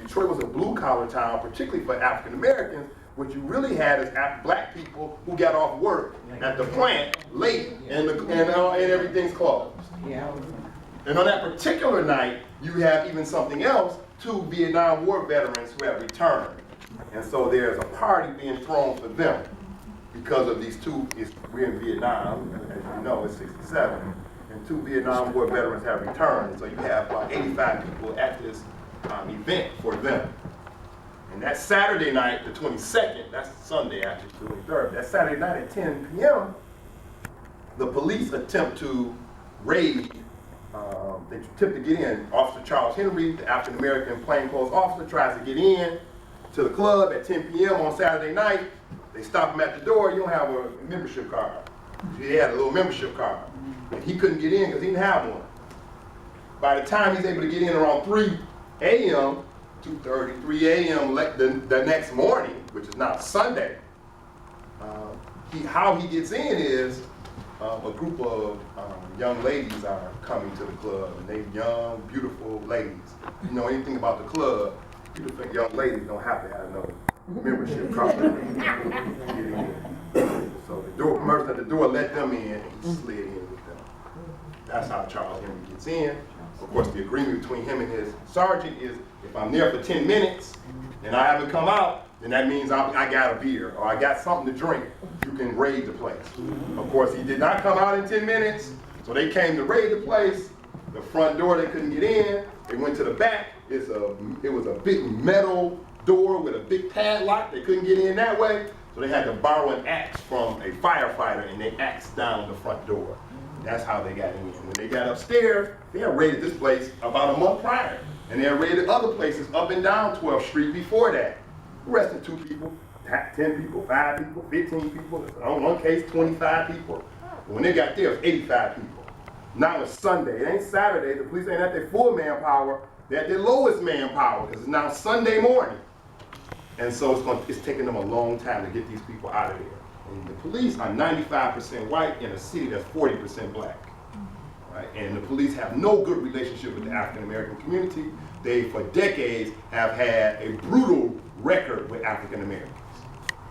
Detroit was a blue-collar town, particularly for African Americans. What you really had is black people who got off work at the plant late and everything's closed. Yeah. And on that particular night, you have even something else, 2 Vietnam War veterans who have returned. And so there's a party being thrown for them because of these 2, we're in Vietnam, as you know, it's 67, and 2 Vietnam War veterans have returned. So you have about 85 people at this event for them. And that Saturday night, the 22nd, that's Sunday actually, the 23rd, that Saturday night at 10 p.m., the police attempt to raid, they attempt to get in. Officer Charles Henry, the African-American plainclothes officer, tries to get in to the club at 10 p.m. on Saturday night. They stop him at the door. You don't have a membership card. He had a little membership card. And he couldn't get in because he didn't have one. By the time he's able to get in around 3 a.m., 2:30, 3 a.m. the next morning, which is now Sunday, how he gets in is a group of young ladies are coming to the club, and they young, beautiful ladies. You know anything about the club, beautiful young ladies don't have to have no membership card to get in. So the person at the door let them in, and he slid in with them. That's how Charles Henry gets in. Of course, the agreement between him and his sergeant is, if I'm there for 10 minutes and I haven't come out, then that means I got a beer or I got something to drink. You can raid the place. Of course, he did not come out in 10 minutes, so they came to raid the place. The front door, they couldn't get in. They went to the back. It was a big metal door with a big padlock. They couldn't get in that way, so they had to borrow an axe from a firefighter, and they axed down the front door. That's how they got in. When they got upstairs, they had raided this place about a month prior. And they had raided other places up and down 12th Street before that. Arrested 2 people, 10 people, 5 people, 15 people. On one case, 25 people. But when they got there, it was 85 people. Now it's Sunday. It ain't Saturday. The police ain't at their full manpower. They're at their lowest manpower because it's now Sunday morning. And so it's taking them a long time to get these people out of there. And the police are 95% white in a city that's 40% black. Right? And the police have no good relationship with the African American community. They, for decades, have had a brutal record with African Americans.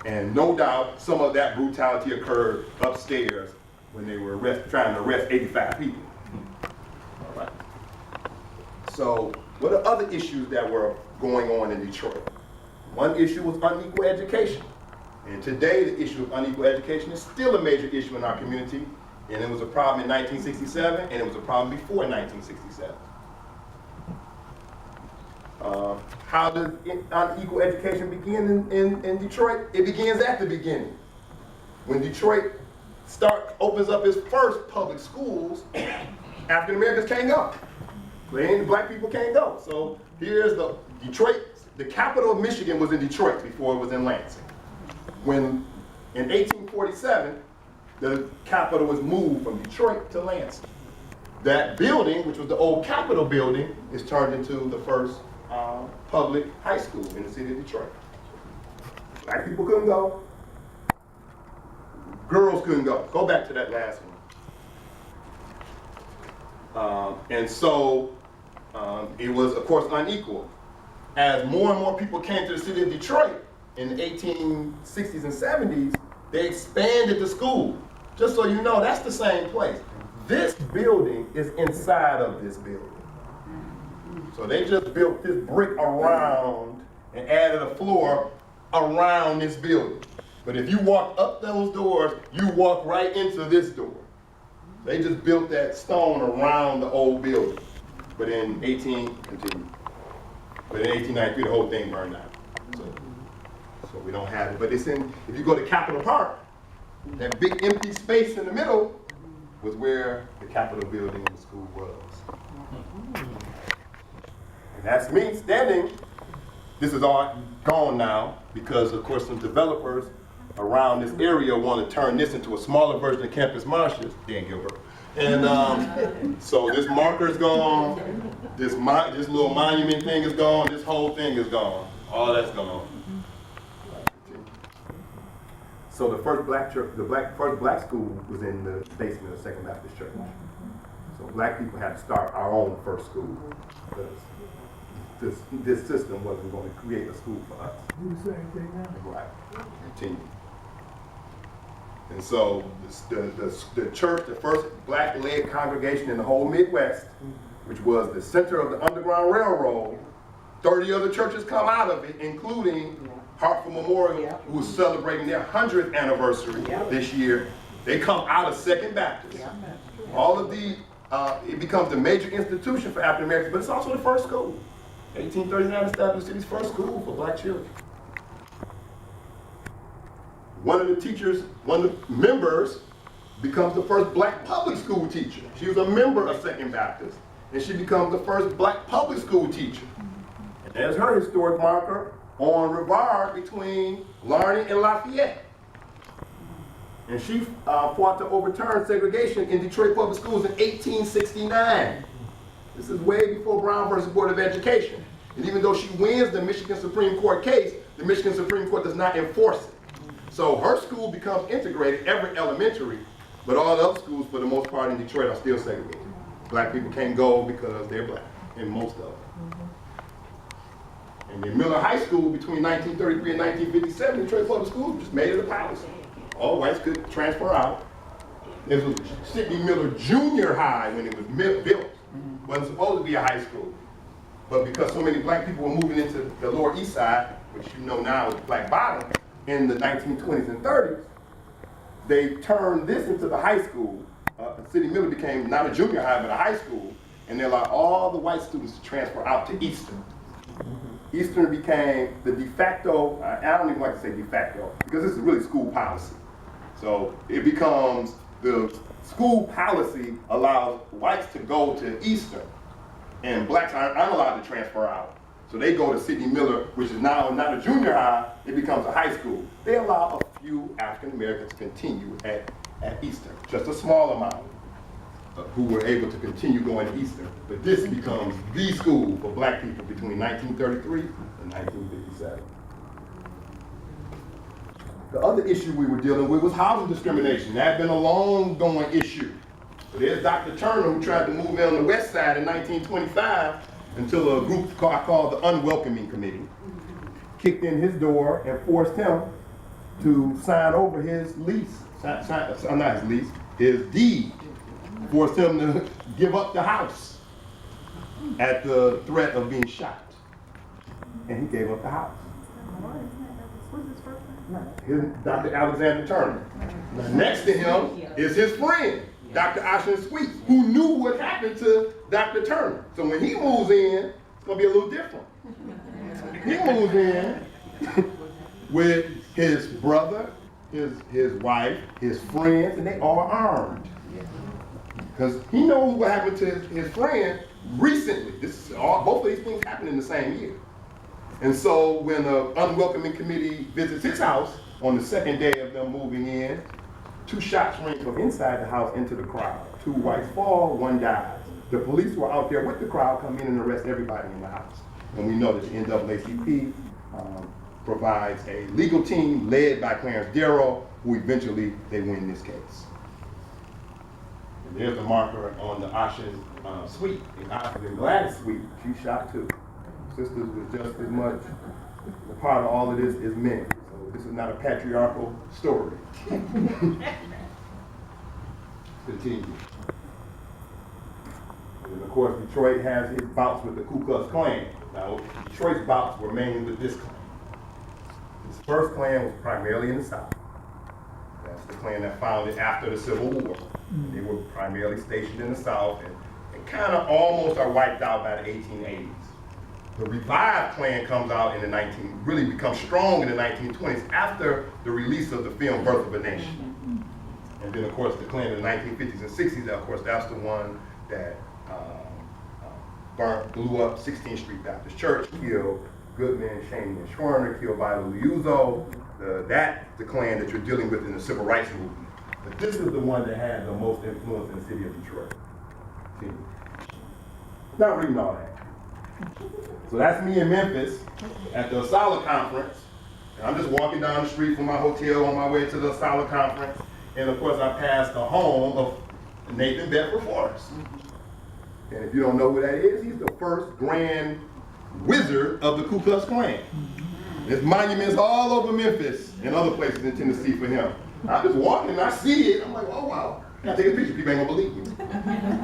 And no doubt some of that brutality occurred upstairs when they were trying to arrest 85 people. All right. So what are other issues that were going on in Detroit? One issue was unequal education. And today, the issue of unequal education is still a major issue in our community. And it was a problem in 1967, and it was a problem before 1967. How does unequal education begin in Detroit? It begins at the beginning. When Detroit opens up its first public schools, African Americans can't go. The black people can't go. So here's Detroit. The capital of Michigan was in Detroit before it was in Lansing. When in 1847, the capital was moved from Detroit to Lansing. That building, which was the old Capitol building, is turned into the first public high school in the city of Detroit. Black people couldn't go. Girls couldn't go. Go back to that last one. And so it was, of course, unequal. As more and more people came to the city of Detroit in the 1860s and 70s, they expanded the school. Just so you know, that's the same place. This building is inside of this building. So they just built this brick around and added a floor around this building. But if you walk up those doors, you walk right into this door. They just built that stone around the old building. But in 1893, the whole thing burned down. So we don't have it. But it's in, if you go to Capitol Park, that big empty space in the middle was where the Capitol building and the school was. And that's me standing. This is all gone now because, of course, some developers around this area want to turn this into a smaller version of Campus Martius, Dan Gilbert, And so this marker's gone, this little monument thing is gone, this whole thing is gone. All that's gone. So the first black church, first black school was in the basement of Second Baptist Church. So black people had to start our own first school because this system wasn't going to create a school for us. Do the same thing now. Right. Continue. And so the church, the first black-led congregation in the whole Midwest, which was the center of the Underground Railroad, 30 other churches come out of it, including Hartford Memorial, who's celebrating their 100th anniversary this year. They come out of Second Baptist. All of these, it becomes a major institution for African Americans, but it's also the first school. 1839 established the city's first school for black children. One of the teachers, one of the members, becomes the first black public school teacher. She was a member of Second Baptist, and she becomes the first black public school teacher. And there's her historic marker on Rivard between Larney and Lafayette. And she fought to overturn segregation in Detroit public schools in 1869. This is way before Brown versus Board of Education. And even though she wins the Michigan Supreme Court case, the Michigan Supreme Court does not enforce it. So her school becomes integrated, every elementary, but all the other schools, for the most part in Detroit, are still segregated. Black people can't go because they're black, in most of them. And in Miller High School, between 1933 and 1957, Detroit public schools just made it a policy. All whites could transfer out. This was Sidney Miller Junior High when it was built. Wasn't supposed to be a high school. But because so many black people were moving into the Lower East Side, which you know now is Black Bottom, in the 1920s and 30s, they turned this into the high school. Sidney Miller became not a junior high, but a high school, and they allowed all the white students to transfer out to Eastern. Eastern became the de facto, I don't even like to say de facto, because this is really school policy. So it becomes, the school policy allows whites to go to Eastern, and blacks aren't allowed to transfer out. So they go to Sidney Miller, which is now not a junior high, it becomes a high school. They allow a few African Americans to continue at Eastern, just a small amount who were able to continue going to Eastern. But this becomes the school for black people between 1933 and 1957. The other issue we were dealing with was housing discrimination. That had been a long-going issue. So there's Dr. Turner, who tried to move in on the west side in 1925 until a group I called the Unwelcoming Committee kicked in his door and forced him to sign over his lease, not his lease, his deed. Forced him to give up the house at the threat of being shot. And he gave up the house. Dr. Alexander Turner. Next to him is his friend, Dr. Ashton Sweet, who knew what happened to Dr. Turner. So when he moves in, it's going to be a little different. He moves in with his brother, his wife, his friends, and they all armed. Because he knows what happened to his friend recently. Both of these things happened in the same year. And so when the Unwelcoming Committee visits his house on the second day of them moving in, 2 shots ring from inside the house into the crowd. 2 whites fall, 1 dies. The police were out there with the crowd, come in and arrest everybody in the house. And we know that the NAACP provides a legal team led by Clarence Darrow, who eventually they win this case. And there's a marker on the Ashen Sweet. And Gladys Sweet, she shot too. Sisters was just as much a part of all of this as men. So this is not a patriarchal story. Continue. And of course, Detroit has its bouts with the Ku Klux Klan. Now, Detroit's bouts were mainly with this Klan. This first Klan was primarily in the South. That's the Klan that founded after the Civil War. They were primarily stationed in the South and kind of almost are wiped out by the 1880s. The revived Klan comes out in the really becomes strong in the 1920s after the release of the film Birth of a Nation. And then of course the Klan in the 1950s and 60s, of course that's the one that blew up 16th Street Baptist Church, killed Goodman, Cheney, and Schwerner, killed Viola Liuzzo. That's the Klan that you're dealing with in the Civil Rights Movement. But this is the one that had the most influence in the city of Detroit. See? Not reading all that. So that's me in Memphis at the ASALH conference. And I'm just walking down the street from my hotel on my way to the ASALH conference. And of course I passed the home of Nathan Bedford Forrest. And if you don't know who that is, he's the first grand wizard of the Ku Klux Klan. There's monuments all over Memphis and other places in Tennessee for him. I'm just walking and I see it. I'm like, oh wow. I gotta take a picture. People ain't gonna believe me. So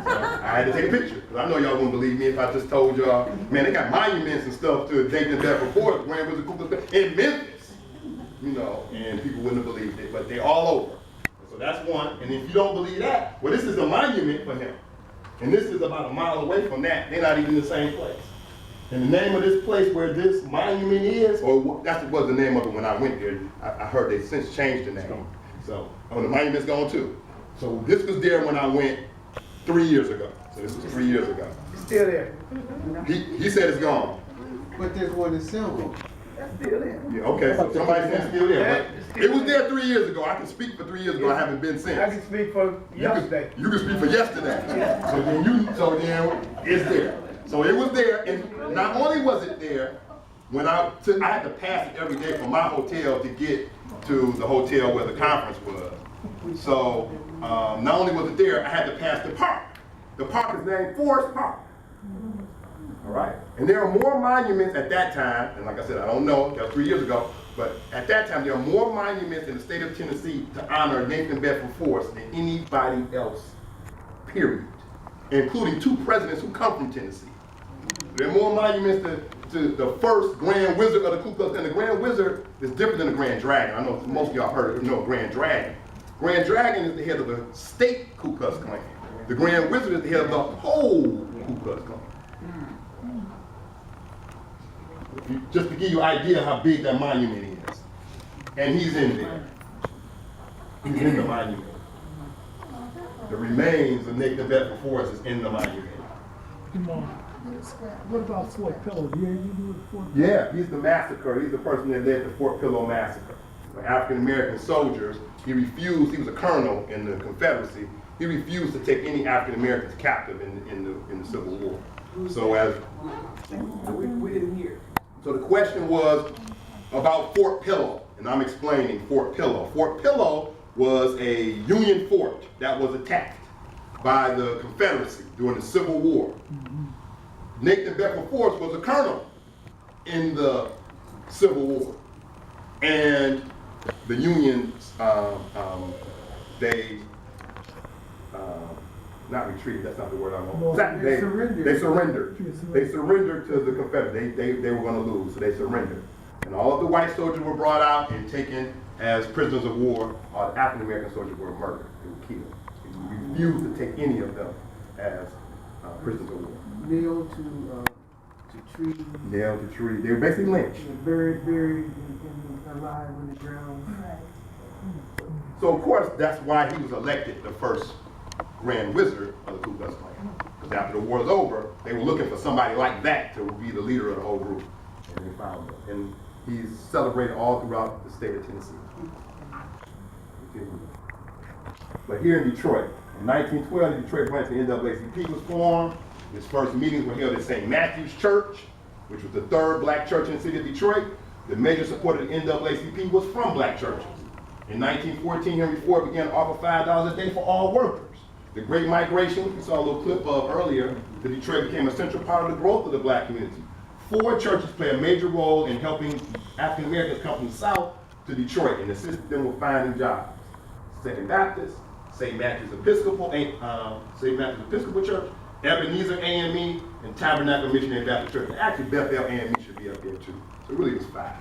I had to take a picture. Because I know y'all wouldn't believe me if I just told y'all, man, they got monuments and stuff to Nathan Bedford Forrest, Grand Wizard Ku Klux Klan in Memphis. You know, and people wouldn't have believed it, but they're all over. So that's one. And if you don't believe that, well, this is a monument for him. And this is about a mile away from that. They're not even in the same place. And the name of this place where this monument is, or that was the name of it when I went there. I heard they since changed the name. So, oh, the monument's gone too. So this was there when I went 3 years ago. So this was 3 years ago. It's still there. He said it's gone. But there's one in Selma. That's still there. Yeah, okay, so somebody said it's still there. But it was there 3 years ago. I can speak for 3 years ago. I haven't been since. I can speak for yesterday. You can speak for yesterday. So then it's there. So it was there, and not only was it there, when I had to pass it every day from my hotel to get to the hotel where the conference was. So not only was it there, I had to pass the park. The park is named Forest Park. All right, and there are more monuments at that time, and like I said, I don't know, that was 3 years ago, but at that time there are more monuments in the state of Tennessee to honor Nathan Bedford Forrest than anybody else, period, including 2 presidents who come from Tennessee. There are more monuments to the first Grand Wizard of the Ku Klux Klan. And the Grand Wizard is different than the Grand Dragon. I know most of y'all heard of Grand Dragon. Grand Dragon is the head of the state Ku Klux Klan. The Grand Wizard is the head of the whole Ku Klux Klan. Just to give you an idea how big that monument is. And he's in there. He's in the monument. The remains of Nathan Bedford Forrest is in the monument. What about Fort Pillow? Yeah, you do it Fort Pillow? Yeah, he's the massacre. He's the person that led the Fort Pillow massacre. African-American soldiers, he refused, he was a colonel in the Confederacy, he refused to take any African-Americans captive in the Civil War. So We didn't hear. So the question was about Fort Pillow, and I'm explaining Fort Pillow. Fort Pillow was a Union fort that was attacked by the Confederacy during the Civil War. Nathan Bedford Forrest was a colonel in the Civil War. And the Unions, not retreated, that's not the word I want. They surrendered. They surrendered to the Confederates. They were going to lose, so they surrendered. And all of the white soldiers were brought out and taken as prisoners of war. All the African American soldiers were murdered. They were killed. They refused to take any of them as prisoners of war. Nailed to trees. Nailed to trees. They were basically lynched. Buried alive in the ground. So of course, that's why he was elected the first Grand Wizard of the Ku Klux Klan. Because after the war was over, they were looking for somebody like that to be the leader of the whole group. And they found him. And he's celebrated all throughout the state of Tennessee. But here in Detroit, in 1912, the Detroit branch of the NAACP was formed. His first meetings were held at St. Matthew's Church, which was the third black church in the city of Detroit. The major supporter of the NAACP was from black churches. In 1914, Henry Ford began to offer $5 a day for all workers. The Great Migration, we saw a little clip of earlier, the Detroit became a central part of the growth of the black community. 4 churches play a major role in helping African Americans come from the South to Detroit and assist them with finding jobs. Second Baptist, St. Matthew's Episcopal Church, Ebenezer AME, and Tabernacle Missionary Baptist Church. And actually, Bethel AME should be up there too. So it really was 5.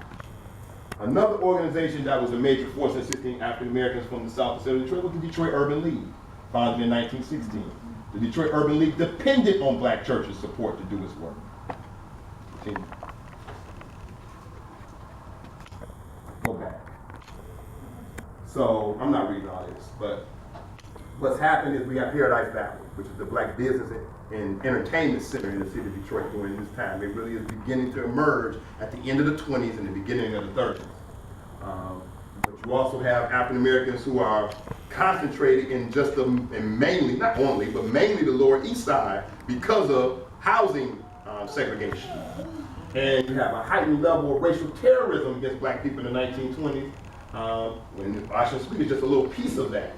Another organization that was a major force in assisting African Americans from the South and Central Detroit was the Detroit Urban League, founded in 1916. The Detroit Urban League depended on black churches' support to do its work. Continue. Go back. So I'm not reading all this, but what's happened is we have Paradise Valley, which is the black business and entertainment center in the city of Detroit during this time. It really is beginning to emerge at the end of the 20s and the beginning of the 30s. But you also have African Americans who are concentrated in just and mainly, not only, but mainly the Lower East Side because of housing segregation. And you have a heightened level of racial terrorism against black people in the 1920s. When Washington Street is just a little piece of that.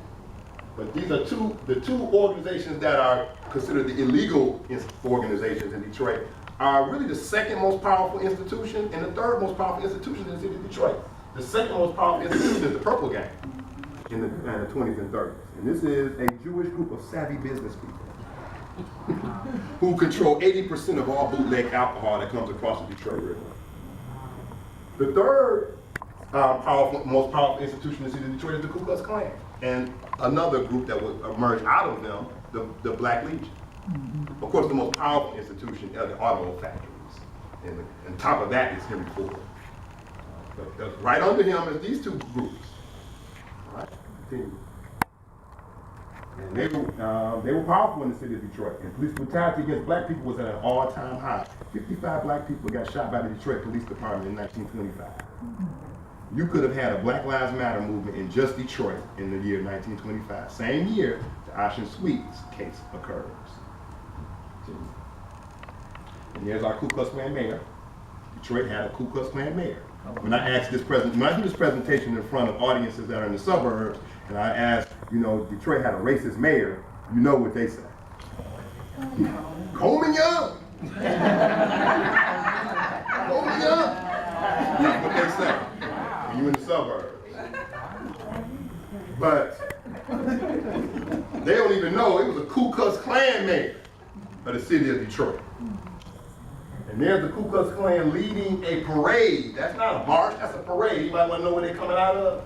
But these are the two organizations that are considered the illegal organizations in Detroit are really the second most powerful institution and the third most powerful institution in the city of Detroit. The second most powerful institution is the Purple Gang in the 20s and 30s. And this is a Jewish group of savvy business people who control 80% of all bootleg alcohol that comes across the Detroit River. The third most powerful institution in the city of Detroit is the Ku Klux Klan. And another group that would emerge out of them, the Black Legion. Of course, the most powerful institution are the auto factories. And on top of that is Henry Ford. But right under him is these two groups. All right, continue. And they were powerful in the city of Detroit. And police brutality against black people was at an all-time high. 55 black people got shot by the Detroit Police Department in 1925. You could have had a Black Lives Matter movement in just Detroit in the year 1925. Same year the Ocean Sweets case occurs. And here's our Ku Klux Klan mayor. Detroit had a Ku Klux Klan mayor. When I do this presentation in front of audiences that are in the suburbs, and I ask, Detroit had a racist mayor, you know what they say. Coleman Young. Coleman Young. That's what they say when you're in the suburbs. But they don't even know it was a Ku Klux Klan mayor of the city of Detroit. And there's the Ku Klux Klan leading a parade. That's not a march, that's a parade. You might want to know where they're coming out of.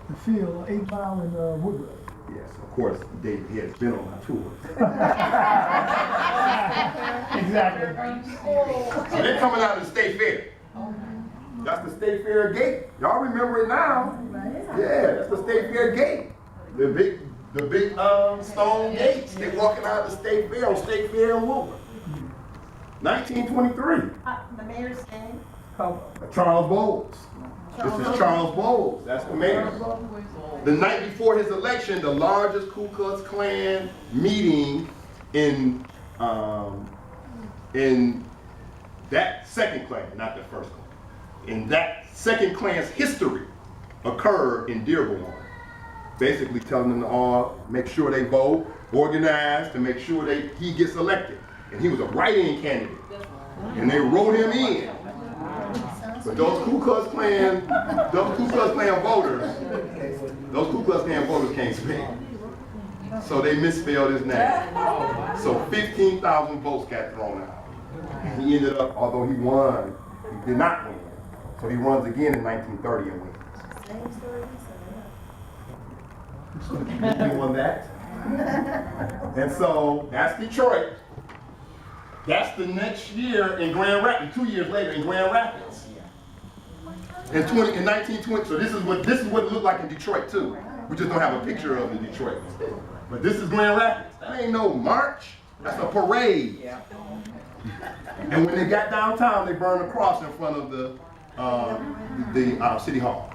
The field, 8 Mile in Woodruff. Yes, of course, David here has been on my tour. Exactly. So they're coming out of the State Fair. That's the State Fair gate. Y'all remember it now? Yeah, that's the State Fair gate. The big stone gates. They're walking out of the State Fair on State Fair in Woodruff. 1923. The mayor's name? Charles Bowles. This is Charles Bowles. That's the mayor. The night before his election, the largest Ku Klux Klan meeting in that second Klan, not the first Klan, in that second Klan's history occurred in Dearborn. Basically telling them to all make sure they vote, organize to make sure he gets elected. And he was a write-in candidate. And they wrote him in. But those Ku Klux Klan voters can't spell. So they misspelled his name. So 15,000 votes got thrown out. And he ended up, although he won, he did not win. So he runs again in 1930 and wins. He won that. And so that's Detroit. That's the next year in Grand Rapids, 2 years later in Grand Rapids. In 1920, so this is what it looked like in Detroit too. We just don't have a picture of it in Detroit. But this is Grand Rapids. That ain't no march, that's a parade. And when they got downtown, they burned a cross in front of the City Hall.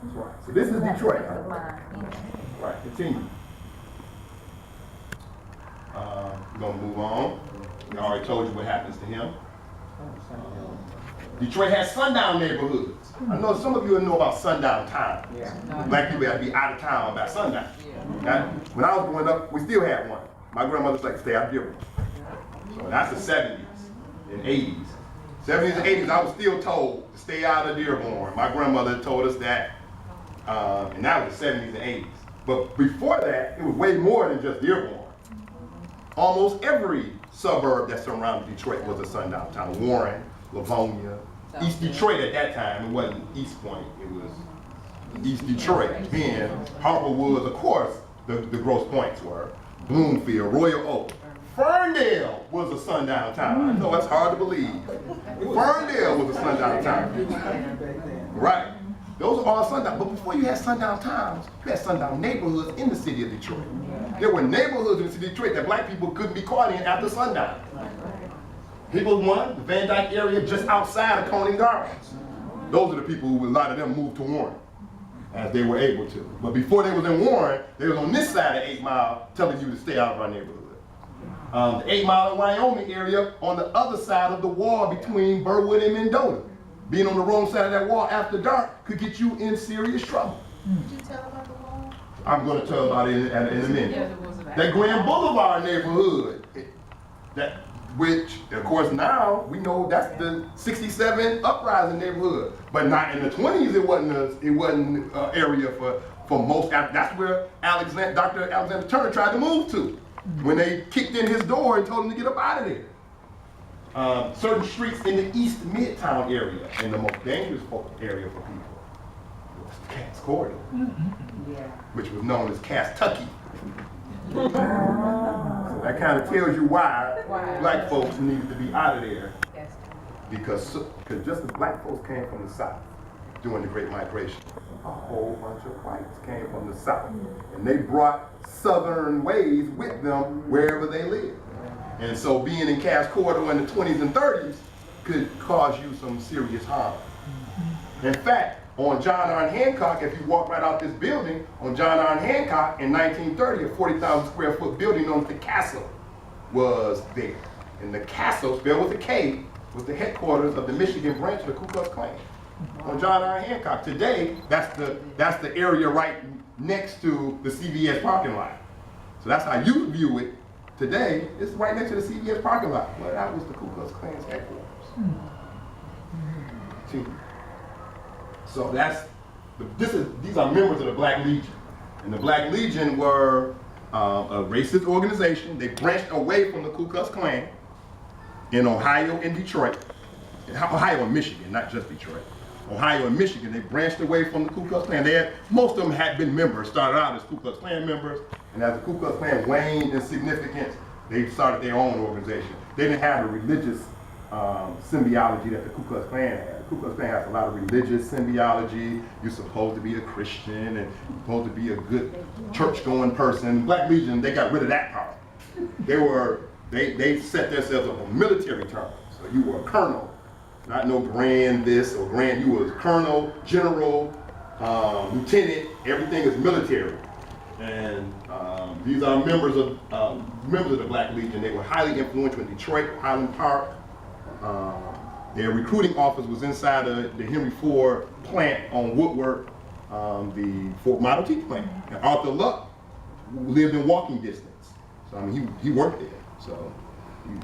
That's right. So this is Detroit. Right, continue. We're gonna move on. I already told you what happens to him. Detroit has sundown neighborhoods. I know some of you know about sundown time. Black people have to be out of town by sundown. When I was growing up, we still had one. My grandmother's like, stay out of Dearborn. So that's the 70s and 80s. 70s and 80s, I was still told to stay out of Dearborn. My grandmother told us that, and that was the 70s and 80s. But before that, it was way more than just Dearborn. Almost every suburb that surrounded Detroit was a sundown town. Warren, Livonia, East Detroit at that time. It wasn't East Point, it was East Detroit. Then Harper Woods, of course, the Grosse Points were. Bloomfield, Royal Oak. Ferndale was a sundown town. I know it's hard to believe. Ferndale was a sundown town. Right. Those are all sundown. But before you had sundown towns, you had sundown neighborhoods in the city of Detroit. There were neighborhoods in the city of Detroit that black people couldn't be caught in after sundown. People won the Van Dyke area just outside of Coney Gardens. Those are the people who, a lot of them moved to Warren as they were able to. But before they was in Warren, they was on this side of 8 Mile telling you to stay out of our neighborhood. The 8 Mile in Wyoming area on the other side of the wall between Burwood and Mendota. Being on the wrong side of that wall after dark could get you in serious trouble. Did you tell about the wall? I'm going to tell about it in a minute. Yeah, there was That Grand Boulevard neighborhood, which of course now we know that's the 67 uprising neighborhood, but not in the 20s. It wasn't an area for most. That's where Dr. Alexander Turner tried to move to when they kicked in his door and told him to get up out of there. Certain streets in the East Midtown area, and the most dangerous area for people was Cass Corridor, which was known as Cass-tucky. So that kind of tells you why black folks needed to be out of there, because just as black folks came from the South during the Great Migration, a whole bunch of whites came from the South, and they brought Southern ways with them wherever they lived. And so being in Cass Corridor in the 20s and 30s could cause you some serious harm. In fact, on John R. Hancock, if you walk right out this building, on John R. Hancock in 1930, a 40,000 square foot building known as the Castle was there. And the Castle, spelled with a K, was the headquarters of the Michigan branch of the Ku Klux Klan. On John R. Hancock. Today, that's the area right next to the CVS parking lot. So that's how you view it. Today, it's right next to the CVS parking lot. Well, that was the Ku Klux Klan's headquarters. See? So these are members of the Black Legion. And the Black Legion were a racist organization. They branched away from the Ku Klux Klan in Ohio and Detroit. Ohio and Michigan, not just Detroit. Ohio and Michigan, they branched away from the Ku Klux Klan. Most of them had been members, started out as Ku Klux Klan members, and as the Ku Klux Klan waned in significance, they started their own organization. They didn't have the religious symbology that the Ku Klux Klan had. The Ku Klux Klan has a lot of religious symbology. You're supposed to be a Christian and you're supposed to be a good church-going person. Black Legion, they got rid of that part. They set themselves up on military terms. So you were a colonel. Not no grand this or grand, you was colonel, general, lieutenant, everything is military. And these are members of the Black Legion. They were highly influential in Detroit, Highland Park. Their recruiting office was inside the Henry Ford plant on Woodward, the Ford Model T plant. And Arthur Luck lived in walking distance. So I mean, he worked there. So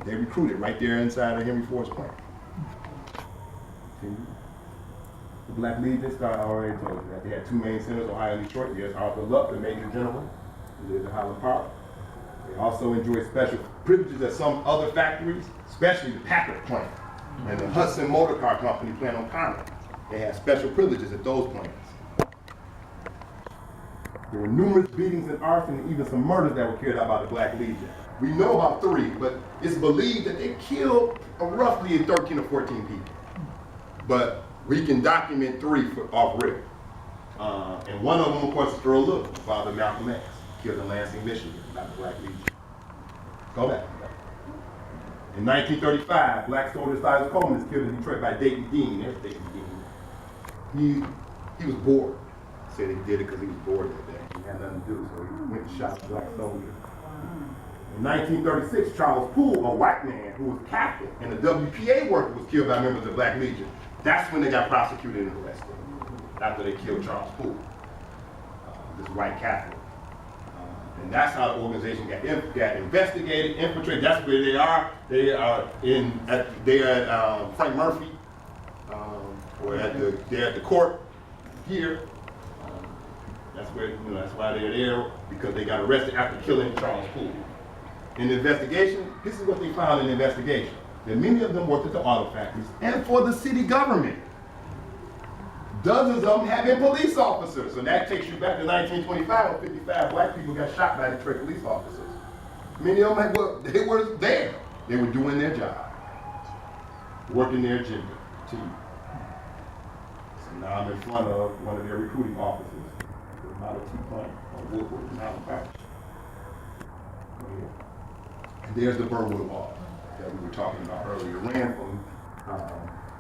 they recruited right there inside of Henry Ford's plant. The Black Legion started, I already told you that they had two main centers, Ohio and Detroit. There's Arthur Luck, the Major General, who lived in Highland Park. They also enjoyed special privileges at some other factories, especially the Packard plant and the Hudson Motor Car Company plant on Conner. They had special privileges at those plants. There were numerous beatings and arson and even some murders that were carried out by the Black Legion. We know about 3, but it's believed that they killed roughly 13 or 14 people. But we can document 3 off rip. And one of them, of course, is Earl Little, Father Malcolm X, killed in Lansing, Michigan, by the Black Legion. Go back. In 1935, Black soldier Silas Coleman is killed in Detroit by Dayton Dean. There's Dayton Dean. He was bored. Said he did it because he was bored that day. He had nothing to do, so he went and shot a black soldier. In 1936, Charles Poole, a white man who was Catholic, and a WPA worker was killed by members of the Black Legion. That's when they got prosecuted and arrested, after they killed Charles Poole, this white Catholic. And that's how the organization got investigated, infiltrated. That's where they are. They are at Frank Murphy, or they're at the court here. That's where, that's why they're there, because they got arrested after killing Charles Poole. In the investigation, this is what they found in the investigation. That many of them worked at the auto factories and for the city government. Dozens of them had been police officers. And that takes you back to 1925 when 55 black people got shot by Detroit police officers. Many of them they were there. They were doing their job, working their agenda. So now I'm in front of one of their recruiting officers, the Model T plant on Woodward and Highland Park. And there's the Burwood Wall that we were talking about earlier. It ran from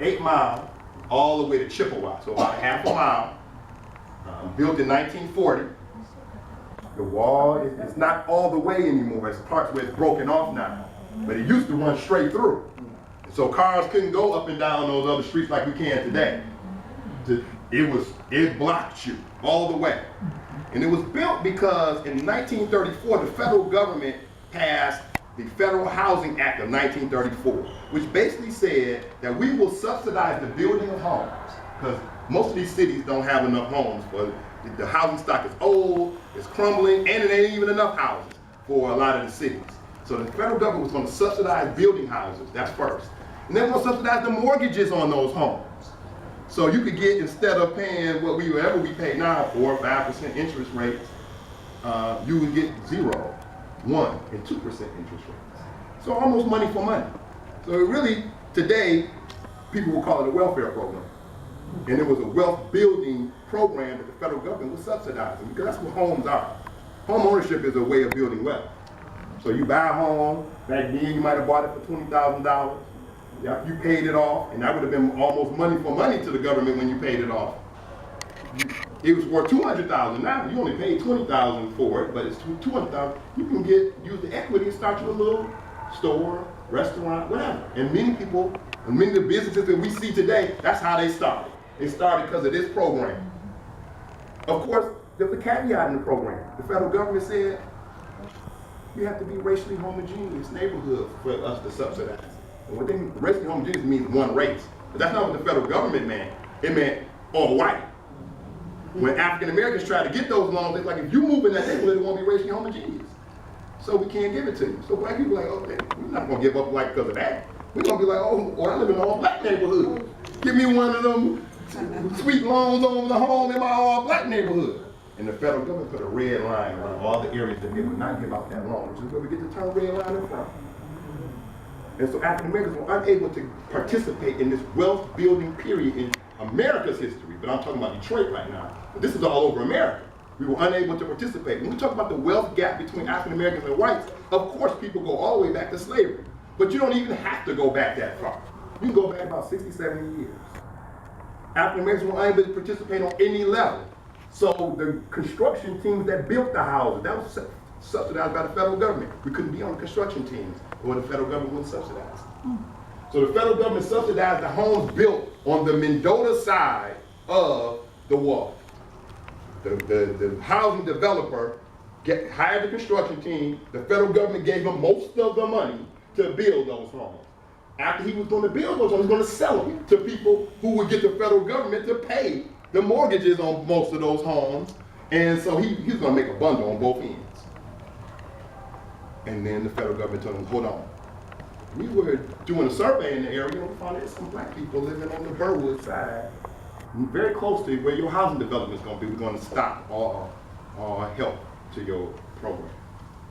8 Mile all the way to Chippewa, so about a half a mile. Built in 1940. The wall is not all the way anymore. It's parts where it's broken off now. But it used to run straight through. So cars couldn't go up and down those other streets like we can today. It blocked you all the way. And it was built because in 1934, the federal government passed the Federal Housing Act of 1934, which basically said that we will subsidize the building of homes, because most of these cities don't have enough homes. The housing stock is old, it's crumbling, and it ain't even enough houses for a lot of the cities. So the federal government was going to subsidize building houses, that's first. And then we'll subsidize the mortgages on those homes. So you could get, instead of paying whatever we pay now, 4 or 5% interest rates, you would get 0, 1, and 2% interest rates. So almost money for money. So it really, today, people will call it a welfare program. And it was a wealth building program that the federal government was subsidizing, because that's what homes are. Home ownership is a way of building wealth. So you buy a home, back then you might have bought it for $20,000. Yeah, you paid it off, and that would have been almost money for money to the government when you paid it off. It was worth $200,000 now. You only paid $20,000 for it, but it's $200,000. You can use the equity and start you a little store, restaurant, whatever. And many people, and many of the businesses that we see today, that's how they started. They started because of this program. Of course, there's a caveat in the program. The federal government said you have to be racially homogeneous neighborhoods for us to subsidize. And what they mean, racially homogeneous means one race. But that's not what the federal government meant. It meant all white. When African Americans try to get those loans, it's like, if you move in that neighborhood, it won't be racially homogeneous. So we can't give it to you. So black people are like, okay, we're not gonna give up like because of that. We're gonna be like, oh, I live in an all black neighborhood. Give me one of them sweet loans on the home in my all black neighborhood. And the federal government put a red line around all the areas that they would not give out that loan, which is where we get the term red line in front. And so African Americans were unable to participate in this wealth building period in America's history, but I'm talking about Detroit right now. But this is all over America. We were unable to participate. When we talk about the wealth gap between African Americans and whites, of course people go all the way back to slavery. But you don't even have to go back that far. You can go back about 60, 70 years. African Americans were unable to participate on any level. So the construction teams that built the houses, that was subsidized by the federal government. We couldn't be on the construction teams, or the federal government wouldn't subsidize. So the federal government subsidized the homes built on the Mendota side of the wall. The housing developer hired the construction team. The federal government gave them most of the money to build those homes. After he was going to build those homes, he was going to sell them to people who would get the federal government to pay the mortgages on most of those homes. And so he was going to make a bundle on both ends. And then the federal government told him, hold on. We were doing a survey in the area, and we found there's some black people living on the Burwood side, very close to where your housing development is going to be. We're going to stop all help to your program.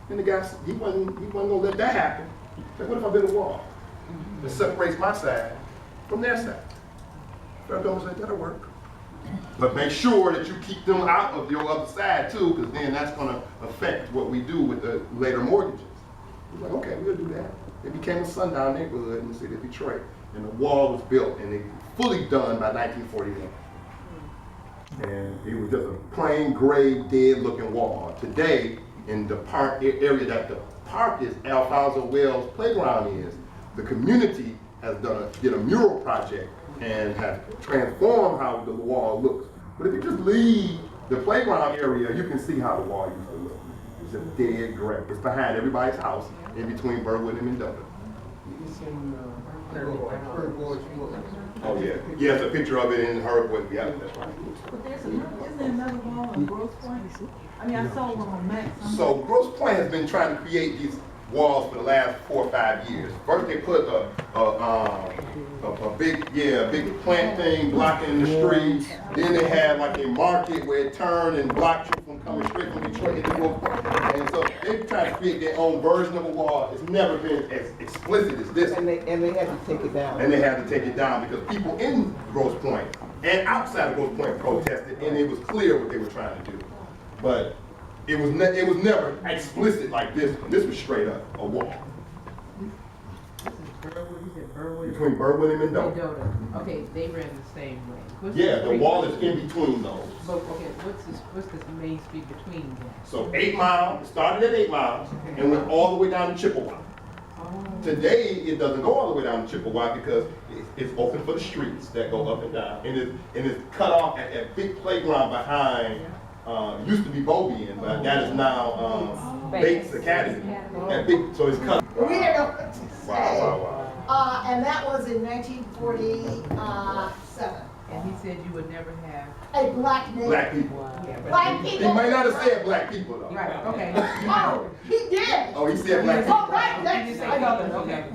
And the guy, he wasn't going to let that happen. Like, what if I build a wall that separates my side from their side? The federal government said, that'll work. But make sure that you keep them out of your other side too, because then that's going to affect what we do with the later mortgages. We're like, okay, we'll do that. It became a sundown neighborhood in the city of Detroit, and the wall was built, and it was fully done by 1941. And it was just a plain gray, dead-looking wall. Today, in the park area that the park is, Alfonso Wells Playground is, the community has did a mural project and have transformed how the wall looks. But if you just leave the playground area, you can see how the wall used to look. It's just dead gray. It's behind everybody's house in between Burwood and Mendota. Oh yeah. Yeah, it's a picture of it in her book. Yeah, that's right. But isn't there another wall in Grosse Pointe? I mean, I saw one on Max. So Grosse Pointe has been trying to create these walls for the last 4 or 5 years. First they put a big plant thing blocking the street. Then they had like a market where it turned and blocked you from coming straight from Detroit into Grosse Pointe. And so they tried to create their own version of a wall. It's never been as explicit as this. And they had to take it down. And they had to take it down because people in Grosse Pointe and outside of Grosse Pointe protested, and it was clear what they were trying to do. But it was never explicit like this one. This was straight up a wall. Burwood, you said Burwood. between Berwyn and Mendota. Mendota. Okay, they ran the same way. What's Yeah, the street- wall is in between those. But, okay, what's this main street between them? So 8 Mile, it started at 8 Miles and went all the way down to Chippewa. Oh, Today, it doesn't go all the way down to Chippewa because it's open for the streets that go up and down. And it's cut off at that big playground behind, used to be Bobian, but that is now Bates Academy. That big, so it's cut. We didn't know what to Wow, say. wow, wow. And that was in 1947. and he said you would never have. A black neighbor. Black people. Yeah, but- Black He people. might not have said black people though. Right, okay. Oh, he did. Oh, he said black people. Oh, right, You that's, just say I know. people, okay.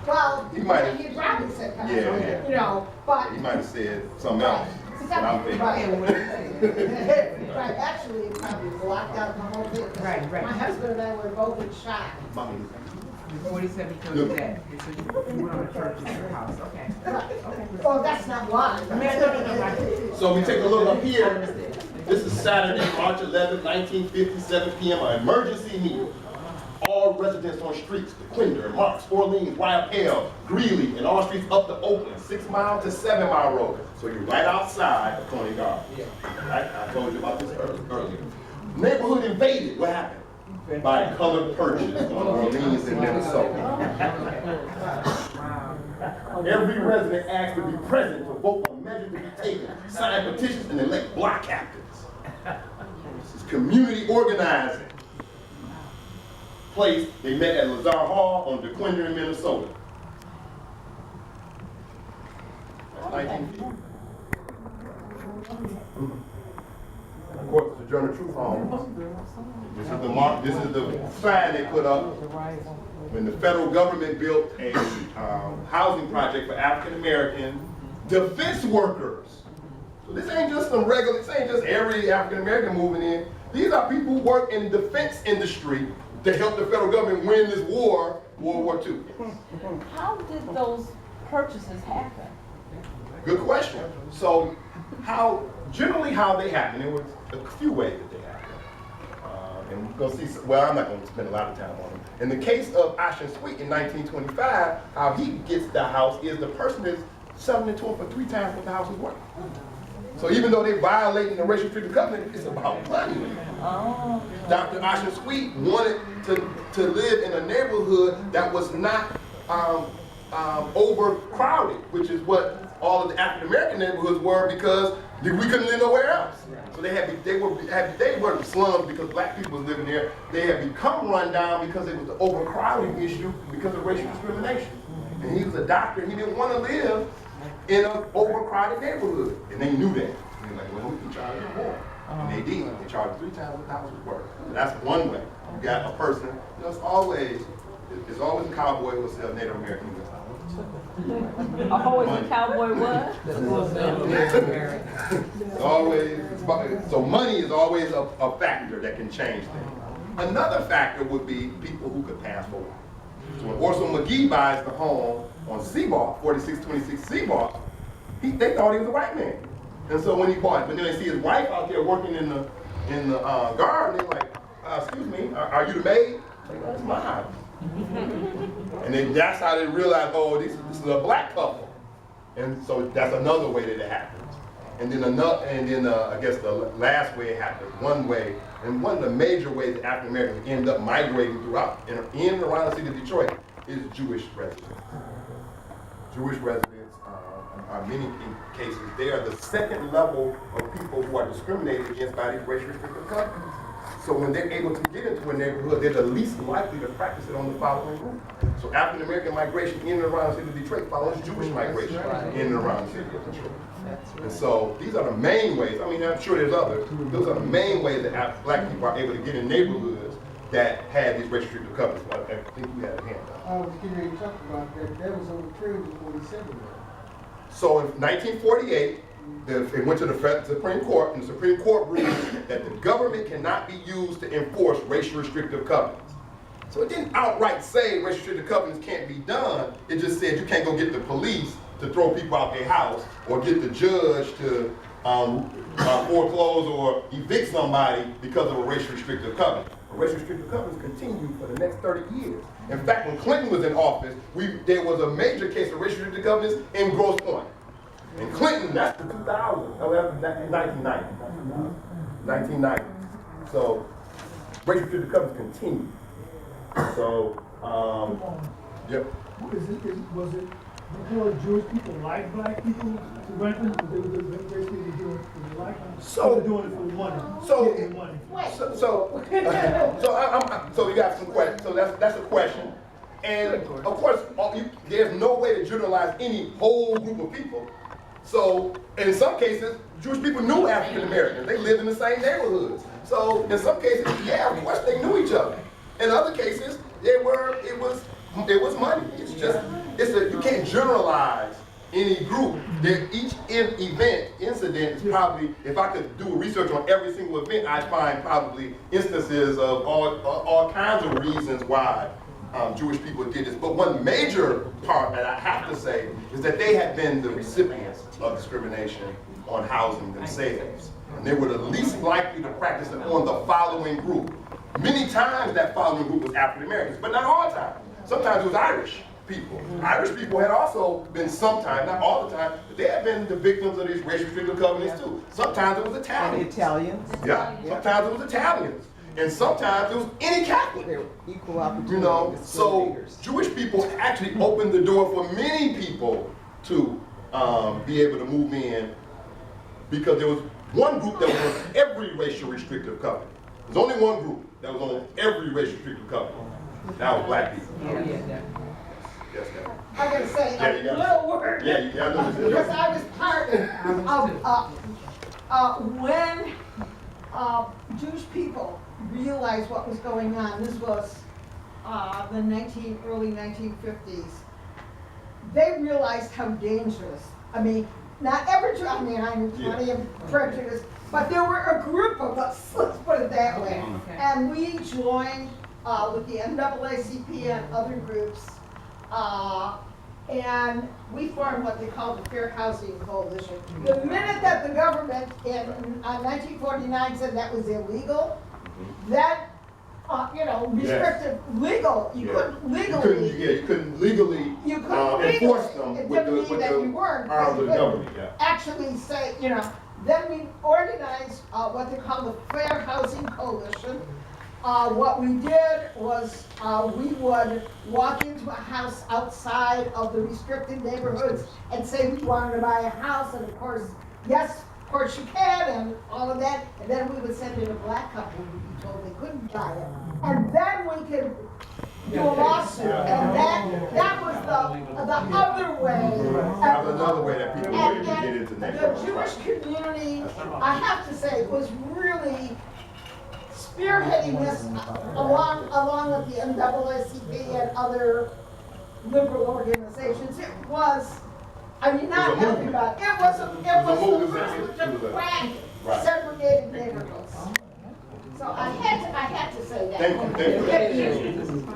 Well, He might have- he probably said that. Yeah. You know, but. He might have said something else. But I'm thinking. Right. Okay, what did he say? Right, actually, it probably blocked out the whole thing. Right, right. My husband and I were both in shock. What he said because of that, so you went on a church at your house, okay. Right. Okay. Well, that's not why. I mean, no. So we take a look up here. This is Saturday, March 11, 1950, 7 p.m. An emergency meeting. All residents on streets, DeQuinder, Marks, Orleans, Wyapel, Greeley, and all streets up to Oakland, 6 Mile to 7 Mile Road. So you're right outside of Coney Garden. Right? I told you about this earlier. Neighborhood invaded. What happened? By colored purchase on Orleans and Minnesota. Wow. Every resident asked to be present to vote on measures to be taken, sign petitions, and elect block captains. This is community organizing. Place, they met at Lazar Hall on DeQuinder in Minnesota. That's 1950. Of course, the Journal Truth Home. This is the mark. This is the sign they put up when the federal government built a housing project for African American defense workers. So this ain't just some regular. This ain't just every African American moving in. These are people who work in the defense industry to help the federal government win this war, World War II. How did those purchases happen? Good question. So, generally how they happen, there was a few ways that they happen. And we're going to see, well, I'm not going to spend a lot of time on them. In the case of Ocean Sweet in 1925, how he gets the house is the person is selling it to him for 3 times what the house is worth. So even though they're violating the racial freedom covenant, it's about money. Oh. Dr. Ocean Sweet wanted to live in a neighborhood that was not overcrowded, which is what all of the African American neighborhoods were because we couldn't live nowhere else. So they were the slums because black people was living there. They had become run down because it was the overcrowding issue because of racial discrimination. And he was a doctor. He didn't want to live in an overcrowded neighborhood, and they knew that. They were like, well, we can charge them more. And they did. They charged 3 times what the house was worth. So that's one way. You got a person. You know, it's always a cowboy who will sell Native American goods. Always a cowboy what? It's always, so money is always a factor that can change things. Another factor would be people who could pass for white. So when Orson McGee buys the home on Seabar, 4626 Seabar, they thought he was a white man. And so when he bought it, but then they see his wife out there working in the garden, they're like, excuse me, are you the maid? Like, that's my house. And then that's how they realize, oh, this is a black couple. And so that's another way that it happens. And then I guess the last way it happens, one way, and one of the major ways that African Americans end up migrating throughout in and around the city of Detroit is Jewish residents. Jewish residents are many cases, they are the second level of people who are discriminated against by these racial restrictive companies. So when they're able to get into a neighborhood, they're the least likely to practice it on the following group. So African American migration in and around the city of Detroit follows Jewish migration in and around the city of Detroit. And so these are the main ways. I mean, I'm sure there's others. Those are the main ways that black people are able to get in neighborhoods that had these racial restrictive covenants. I think we had a hand up. I was getting ready to talk about that. That was overturned before we said it. So in 1948, it went to the Supreme Court, and the Supreme Court ruled that the government cannot be used to enforce racial restrictive covenants. So it didn't outright say racial restrictive covenants can't be done. It just said you can't go get the police to throw people out their house or get the judge to foreclose or evict somebody because of a racial restrictive covenant. racial restrictive covenants continued for the next 30 years. In fact, when Clinton was in office, there was a major case of racial restrictive covenants in Grosse Pointe. And Clinton, that's the 2000s, 1990. 1990. So, racial restrictive covenants continued. So, yep. Was it because Jewish people like black people to rent them? They were basically doing it for the like them. So- They're doing it for the money. So- Getting the money. So you got some questions. So that's a question. And of course, there's no way to generalize any whole group of people. So, and in some cases, Jewish people knew African Americans. They lived in the same neighborhoods. So in some cases, yeah, of course they knew each other. In other cases, it was money. It's just, you can't generalize any group. Each incident is probably, if I could do research on every single event, I'd find probably instances of all kinds of reasons why Jewish people did this. But one major part that I have to say is that they had been the recipients of discrimination on housing themselves. And they were the least likely to practice it on the following group. Many times that following group was African Americans, but not all the time. Sometimes it was Irish people. Irish people had also been sometimes, not all the time, but they had been the victims of these racial restrictive covenants too. Sometimes it was And Italians. Italians, Yeah, sometimes it was Italians. And sometimes it was any Catholic. they're equal opportunity You know, so discriminators. Jewish people actually opened the door for many people to be able to move in, because there was one group that was on every racial restrictive covenant. There's only one group that was on every racial restrictive covenant. That was black people. Yes, ma'am. I gotta say Yeah, you a gotta- little word. Yeah, you gotta know Because this. I was part of, when Jewish people realized what was going on, this was the early 1950s, they realized how dangerous, I mean, not every Jew, I mean, I'm plenty of prejudice, but there were a group of us, let's put it that way. And we joined with the NAACP and other groups, and we formed what they called the Fair Housing Coalition. The minute that the government in 1949 said that was illegal, that, restrictive, legal, you couldn't legally. You couldn't legally You couldn't enforce legally, them it with didn't the mean that you weren't, but arms you of the couldn't government, yeah. actually say, then we organized what they call the Fair Housing Coalition. What we did was we would walk into a house outside of the restricted neighborhoods and say we wanted to buy a house, and of course, yes, of course you can, and all of that, and then we would send in a black couple who would be told they couldn't buy it. And then we could do a lawsuit, and that was the other way. That was another way that people And wanted to get into the neighborhoods. Jewish community, I have to say, was really spearheading this along with the NAACP and other liberal organizations. It was, I mean, not It was a movement. everybody. It was the movement. first It to was a- crack Right. segregated neighborhoods. So I had to say that. Thank you.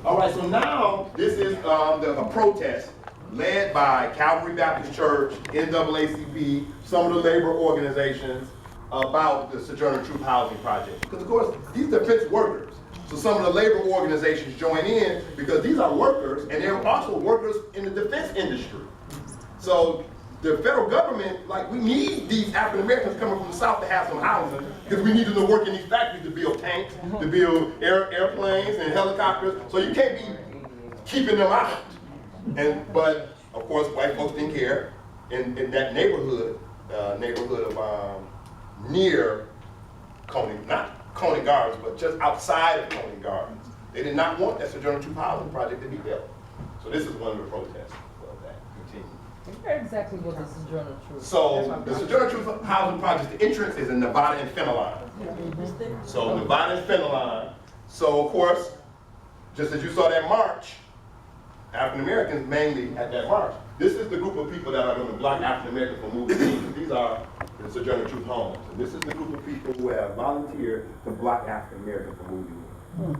All right, so now this is a protest led by Calvary Baptist Church, NAACP, some of the labor organizations about the Sojourner Truth Housing Project. Because of course, these are defense workers. So some of the labor organizations join in because these are workers, and they're also workers in the defense industry. So the federal government, we need these African Americans coming from the South to have some housing, because we need them to work in these factories to build tanks, to build airplanes and helicopters. So you can't be keeping them out. But of course, white folks didn't care. In that neighborhood of near Coney, not Coney Gardens, but just outside of Coney Gardens, they did not want that Sojourner Truth Housing Project to be built. So this is one of the protests of that. Continue. Where exactly was the Sojourner Truth? So the Sojourner Truth Housing Project, the entrance is in Nevada and Fenelon. So Nevada and Fenelon. So of course, just as you saw that march, African Americans mainly at that march. This is the group of people that are going to block African Americans from moving in. These are the Sojourner Truth homes. And this is the group of people who have volunteered to block African Americans from moving in.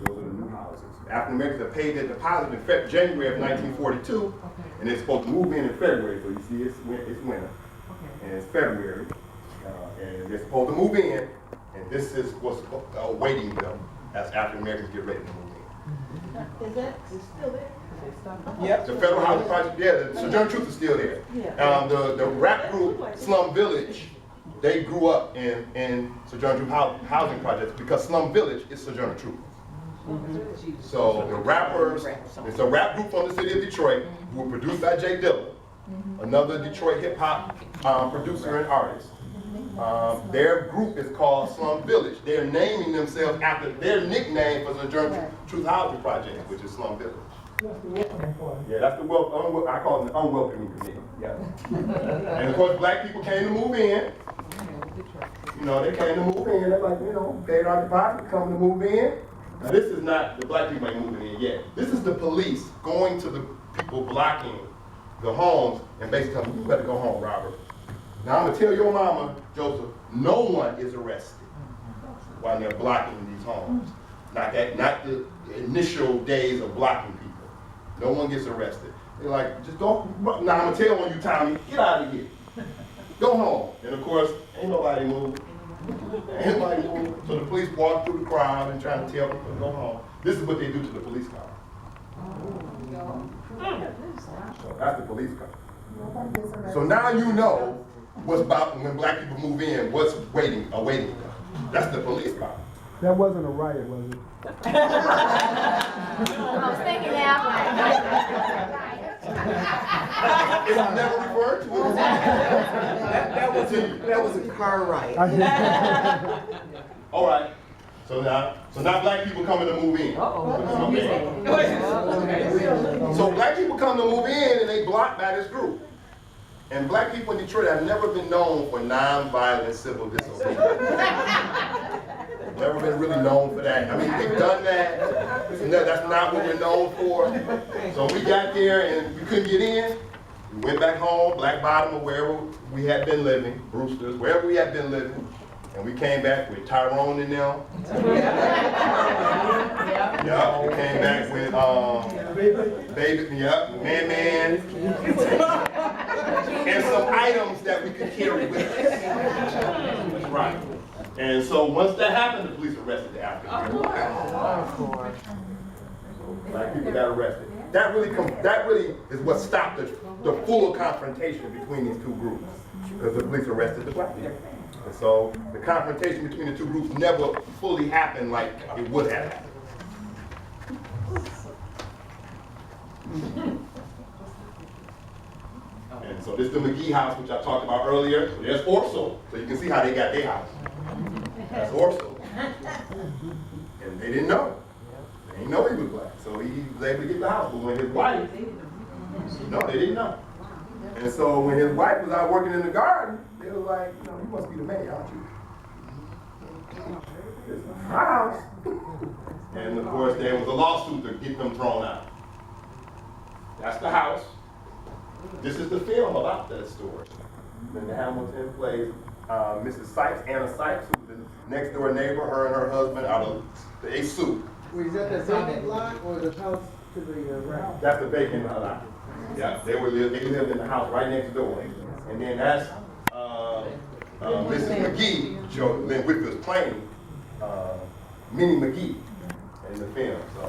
Those are the new houses. African Americans have paid their deposit in January of 1942, and they're supposed to move in February. So you see, it's winter, and it's February, and they're supposed to move in And this is what's awaiting them as African Americans get ready to move in. Is it, it's still there? Yep. The federal housing project, yeah, the Sojourner Truth is still there. Yeah. The rap group Slum Village, they grew up in Sojourner Truth housing projects because Slum Village is Sojourner Truth. So the rappers, it's a rap group from the city of Detroit who were produced by Jay Dilla, another Detroit hip hop producer and artist. Their group is called Slum Village. They're naming themselves after their nickname for the Sojourner Truth housing project, which is Slum Village. That's the welcoming part. Yeah, that's the I call it the unwelcoming committee. Yeah. And of course, black people came to move in. You know, they came to move in. They're like, you know, paid our deposit, coming to move in. Now, this is not the black people ain't moving in yet. This is the police going to the people blocking the homes and basically telling them, you better go home, Robert. Now, I'm gonna tell your mama, Joseph, no one is arrested while they're blocking these homes. Not the initial days of blocking people. No one gets arrested. They're like, just go. Now I'm gonna tell on you, Tommy, get out of here. Go home. And of course, ain't nobody moved. Ain't nobody moved. So the police walk through the crowd and try to tell people to go home. This is what they do to the police car. So that's the police car. So now you know what's about when black people move in, what's awaiting them. That's the police car. That wasn't a riot, was it? I was thinking that It's never referred to. That was a car ride. All right. So now black people coming to move in. Okay. So black people come to move in and they blocked by this group. And black people in Detroit have never been known for nonviolent civil disobedience. Never been really known for that. I mean, we've done that. That's not what we're known for. So we got there and we couldn't get in. We went back home, Black Bottom or wherever we had been living, Brewster's, wherever we had been living. And we came back with Tyrone and them. Yeah, we came back with Baby, Man. And some items that we could carry with us. That's right. And so once that happened, the police arrested the African American. So black people got arrested. That really is what stopped the full confrontation between these two groups, because the police arrested the black people. And so the confrontation between the two groups never fully happened like it would have happened. And so this is the McGee house, which I talked about earlier. So there's Orso. So you can see how they got their house. That's Orso. And they didn't know. They didn't know he was black. So he was able to get the house. But when his wife, no, they didn't know. And so when his wife was out working in the garden, they were like, you know, you must be the man, aren't you? This is my house. And of course, there was a lawsuit to get them thrown out. That's the house. This is the film about that story. Linda Hamilton plays Mrs. Sykes, Anna Sykes, who's the next door neighbor. Her and her husband out of a suit. Was that the vacant lot or the house to the right? That's the vacant lot. Yeah, they lived in the house right next door. And then that's Mrs. McGee, Lynn Whitfield's playing Minnie McGee in the film. So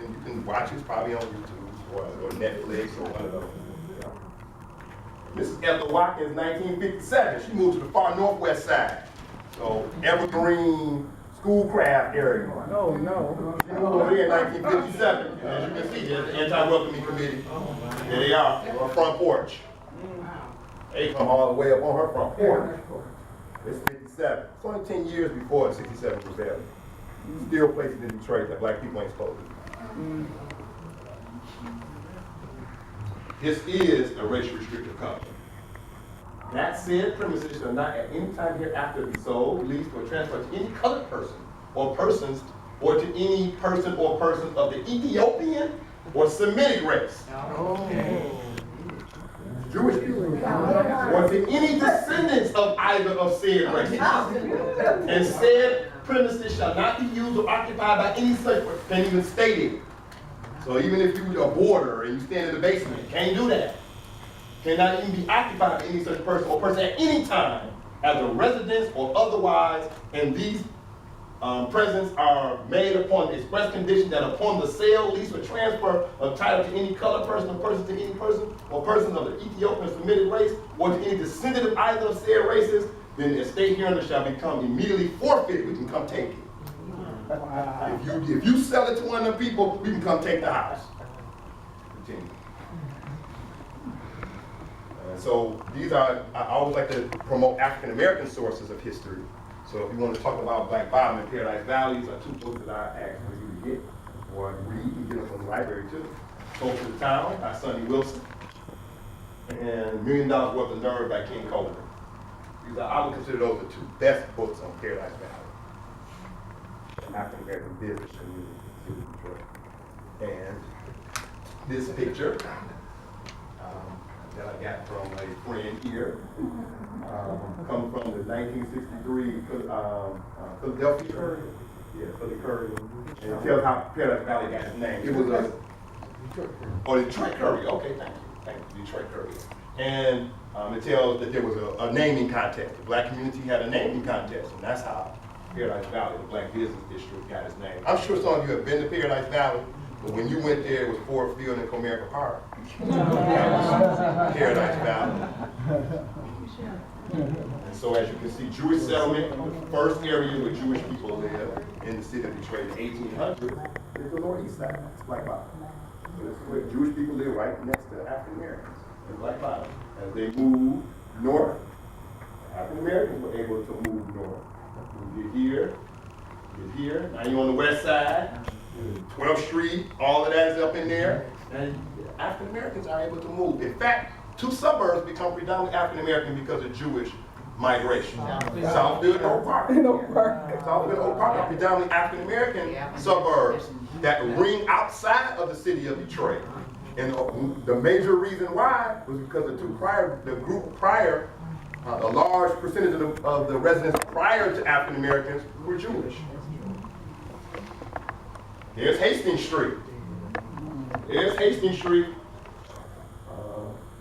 you can watch it. It's probably on YouTube or Netflix or one of those. Mrs. Ethel Watkins, 1957. She moved to the far northwest side. So Evergreen Schoolcraft area. Oh, no. She moved over here in 1957. And as you can see, there's the anti-welcoming committee. There they are, on her front porch. They come all the way up on her front porch. It's 57. It's only 10 years before the 67 rebellion. Still places in Detroit that black people ain't supposed to. This is a racial restrictive code. That said, premises shall not at any time hereafter be sold, leased, or transferred to any colored person or persons, or to any person or persons of the Ethiopian or Semitic race. Jewish people. Or to any descendants of either of said races. And said premises shall not be used or occupied by any such, can't even state it. So even if you're a boarder and you stand in the basement, you can't do that. Cannot even be occupied by any such person or person at any time as a residence or otherwise, and these presents are made upon the express condition that upon the sale, lease, or transfer of title to any colored person or person to any person or person of the Ethiopian Semitic race or to any descendant of either of said races, then the estate hereunder shall become immediately forfeited. We can come take it. If you sell it to one of the people, we can come take the house. Continue. So these are, I always like to promote African American sources of history. So if you want to talk about Black Bottom and Paradise Valley, these are two books that I ask for you to get or read. You can get them from the library too. Folk to the Town by Sonny Wilson and $1 Million Worth of Nerve by King Coleman. These are, I would consider those the two best books on Paradise Valley. African American business community in Detroit. And this picture that I got from a friend here comes from the 1963 Philadelphia Courier. Yeah, Philly Courier. And it tells how Paradise Valley got its name. It was a Detroit Courier. Okay, thank you, Detroit Courier. And it tells that there was a naming contest. The black community had a naming contest, and that's how Paradise Valley, the black business district, got its name. I'm sure some of you have been to Paradise Valley, but when you went there, it was Ford Field and Comerica Park. That was Paradise Valley. And so as you can see, Jewish settlement, the first area where Jewish people lived in the city of Detroit in the 1800s is the Lower East Side. It's Black Bottom. So this is where Jewish people live right next to African Americans in Black Bottom. As they moved north, African Americans were able to move north. You get here, now you're on the west side, 12th Street, all of that is up in there, and African Americans are able to move. In fact, two suburbs become predominantly African American because of Jewish migration. Southfield and Oak Park. Southfield and Oak Park are predominantly African American suburbs that ring outside of the city of Detroit. And the major reason why was because the group prior, a large percentage of the residents prior to African Americans were Jewish. Here's Hastings Street. Here's Hastings Street.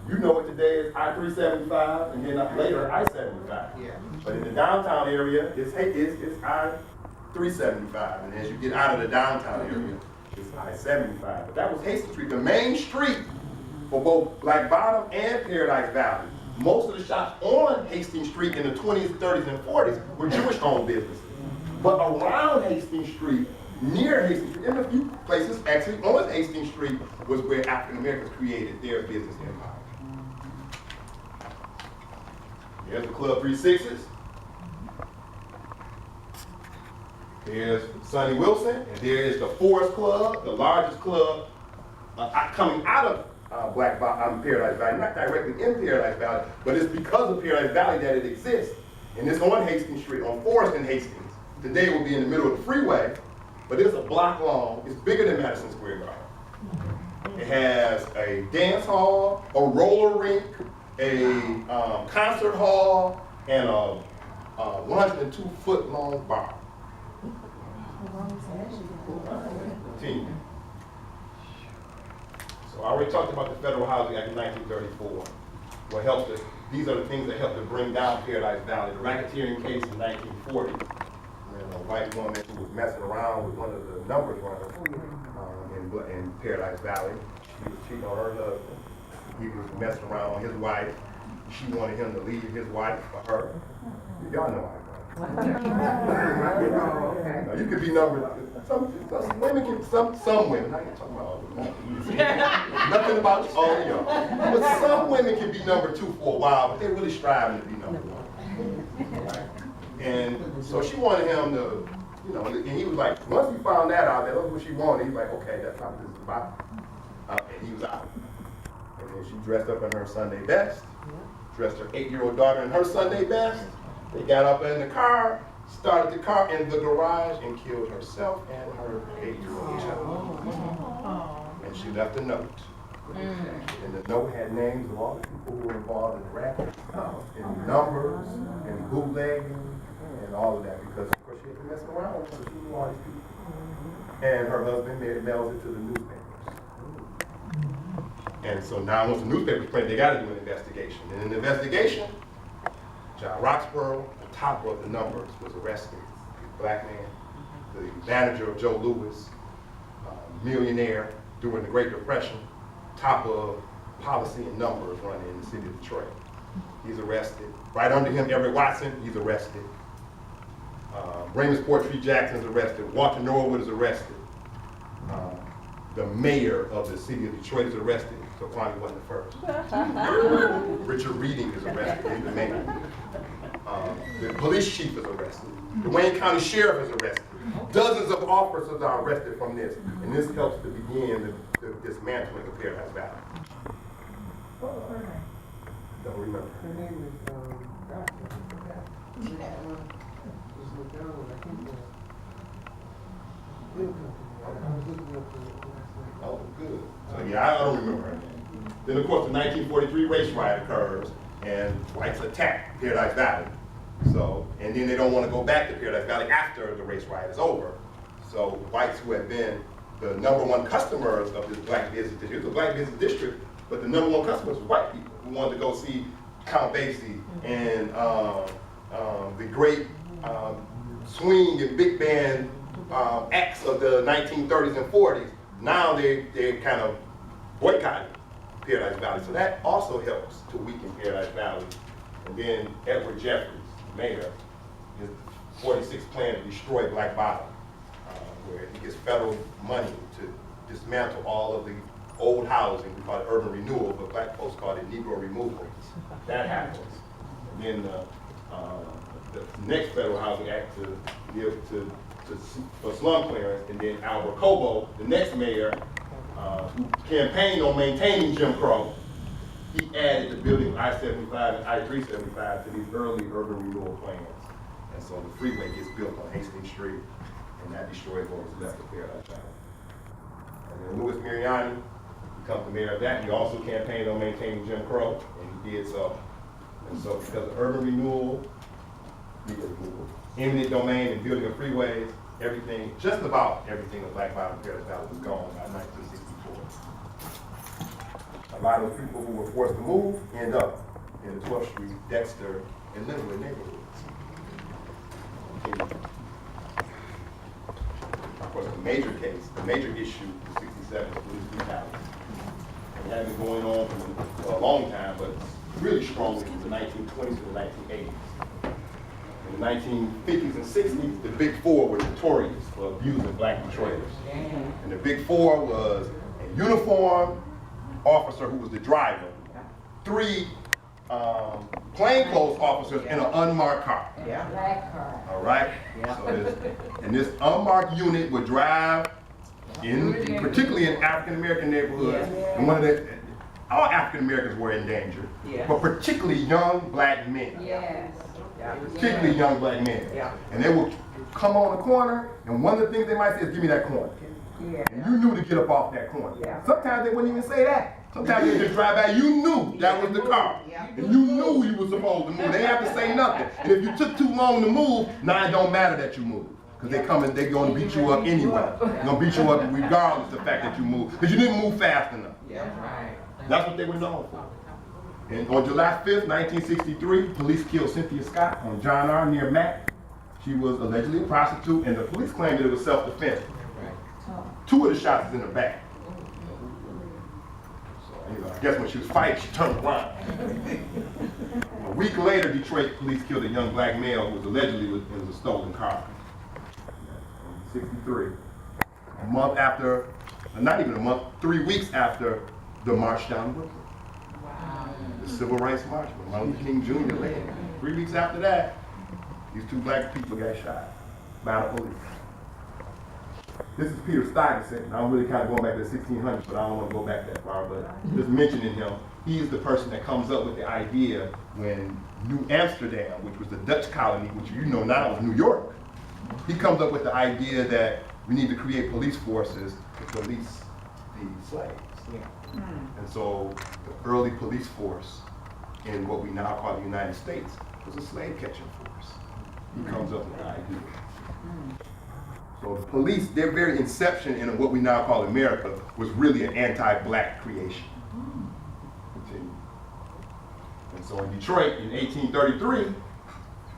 You know what today is I-375 and then later I-75. Yeah. But in the downtown area, it's I-375. And as you get out of the downtown area, it's I-75. But that was Hastings Street, the main street for both Black Bottom and Paradise Valley. Most of the shops on Hastings Street in the 20s, 30s, and 40s were Jewish-owned businesses. But around Hastings Street, near Hastings Street, in a few places, actually on Hastings Street, was where African Americans created their business empire. Here's the Club 36s. There's Sonny Wilson, and there is the Forest Club, the largest club coming out of Paradise Valley, not directly in Paradise Valley, but it's because of Paradise Valley that it exists. And it's on Hastings Street, on Forest and Hastings. Today it will be in the middle of the freeway, but it's a block long. It's bigger than Madison Square Garden. It has a dance hall, a roller rink, a concert hall, and a 102-foot long bar. Continue. So I already talked about the Federal Housing Act of 1934. What helped us, these are the things that helped to bring down Paradise Valley. The racketeering case in 1940, when a white woman who was messing around with one of the numbers runners in Paradise Valley. He was cheating on her husband. He was messing around on his wife. She wanted him to leave his wife for her. Y'all know I now, you could be number, some women can, some women, I ain't talking about all of them. Nothing about all of y'all. But some women can be number 2 for a while, but they're really striving to be number 1. Right? And so she wanted him to, and he was like, once he found that out, that was what she wanted, he's like, okay, that's not what this is about. And he was out. And then she dressed up in her Sunday best, dressed her 8-year-old daughter in her Sunday best. They got up in the car, started the car in the garage, and killed herself and her 8-year-old child. And she left a note. And the note had names of all the people who were involved in the racket, and numbers, and bootlegging, and all of that, because of course she had been messing around with her, so she knew all these people. And her husband mails it to the newspapers. And so now once the newspapers print, they got to do an investigation. And in the investigation, John Roxborough, the top of the numbers, was arrested. Black man, the manager of Joe Louis, millionaire during the Great Depression, top of policy and numbers running in the city of Detroit. He's arrested. Right under him, Everett Watson, he's arrested. Raymond Portree Jackson is arrested. Walter Norwood is arrested. The mayor of the city of Detroit is arrested, so Kwame wasn't the first. Richard Reading is arrested, he's the mayor. The police chief is arrested. The Wayne County Sheriff is arrested. Dozens of officers are arrested from this, and this helps to begin the dismantling of Paradise Valley. What was her name? Don't remember. Her name is, It's McDonald, I think, Bill Company. I was looking up the last name. Oh, good. So yeah, I don't remember her name. Then of course the 1943 race riot occurs, and whites attack Paradise Valley. So, and then they don't want to go back to Paradise Valley after the race riot is over. So whites who had been the #1 customers of this black business district, it was a black business district, but the #1 customers were white people who wanted to go see Count Basie and the great swing and big band acts of the 1930s and 40s. Now they're kind of boycotting Paradise Valley. So that also helps to weaken Paradise Valley. And then Edward Jeffries, mayor, his 46 plan to destroy Black Bottom, where he gets federal money to dismantle all of the old housing. We call it urban renewal, but black folks call it Negro removal. That happens. And then the next federal housing act to give for slum clearance, and then Albert Cobo, the next mayor, who campaigned on maintaining Jim Crow, he added the building of I-75 and I-375 to these early urban renewal plans. And so the freeway gets built on Hastings Street, and that destroys what was left of Paradise Valley. And then Louis Mariani becomes the mayor of that. He also campaigned on maintaining Jim Crow, and he did so. And so because of urban renewal, eminent domain and building of freeways, everything, just about everything of Black Bottom Paradise Valley was gone by 1964. A lot of people who were forced to move end up in the 12th Street, Dexter, and Linwood neighborhoods. Of course, the major case, the major issue is 67 police brutality. It had been going on for a long time, but really strongly from the 1920s to the 1980s. In the 1950s and 60s, the Big Four were notorious for abusing black Detroiters. And the Big Four was a uniformed officer who was the driver, 3 plainclothes officers in an unmarked car. Black car. All right? So and this unmarked unit would drive particularly in African-American neighborhoods, and all African-Americans were in danger, but particularly young black men. Yes. Particularly young black men. And they would come on the corner, and one of the things they might say is, give me that corner. And you knew to get up off that corner. Sometimes they wouldn't even say that. Sometimes they just drive by, you knew that was the car. And you knew you were supposed to move. They didn't have to say nothing. And if you took too long to move, now it don't matter that you moved. Because they're going to beat you up anyway. They're going to beat you up regardless of the fact that you moved. Because you didn't move fast enough. That's what they were known for. And on July 5th, 1963, police killed Cynthia Scott on John R. near Mack. She was allegedly a prostitute, and the police claimed that it was self-defense. 2 of the shots is in her back. So, I guess when she was fighting, she turned around. A week later, Detroit police killed a young black male who was allegedly in a stolen car. 63. A month after, not even a month, 3 weeks after the march down Brooklyn. The Civil Rights March, when Martin Luther King Jr. led. 3 weeks after that, these 2 black people got shot by the police. This is Peter Stuyvesant. I'm really kind of going back to the 1600s, but I don't want to go back that far. But just mentioning him, he's the person that comes up with the idea when New Amsterdam, which was the Dutch colony, which you know now is New York, he comes up with the idea that we need to create police forces to police the slaves. And so the early police force in what we now call the United States was a slave catching force. He comes up with the idea. So the police, their very inception in what we now call America was really an anti-black creation. Continue. And so in Detroit in 1833,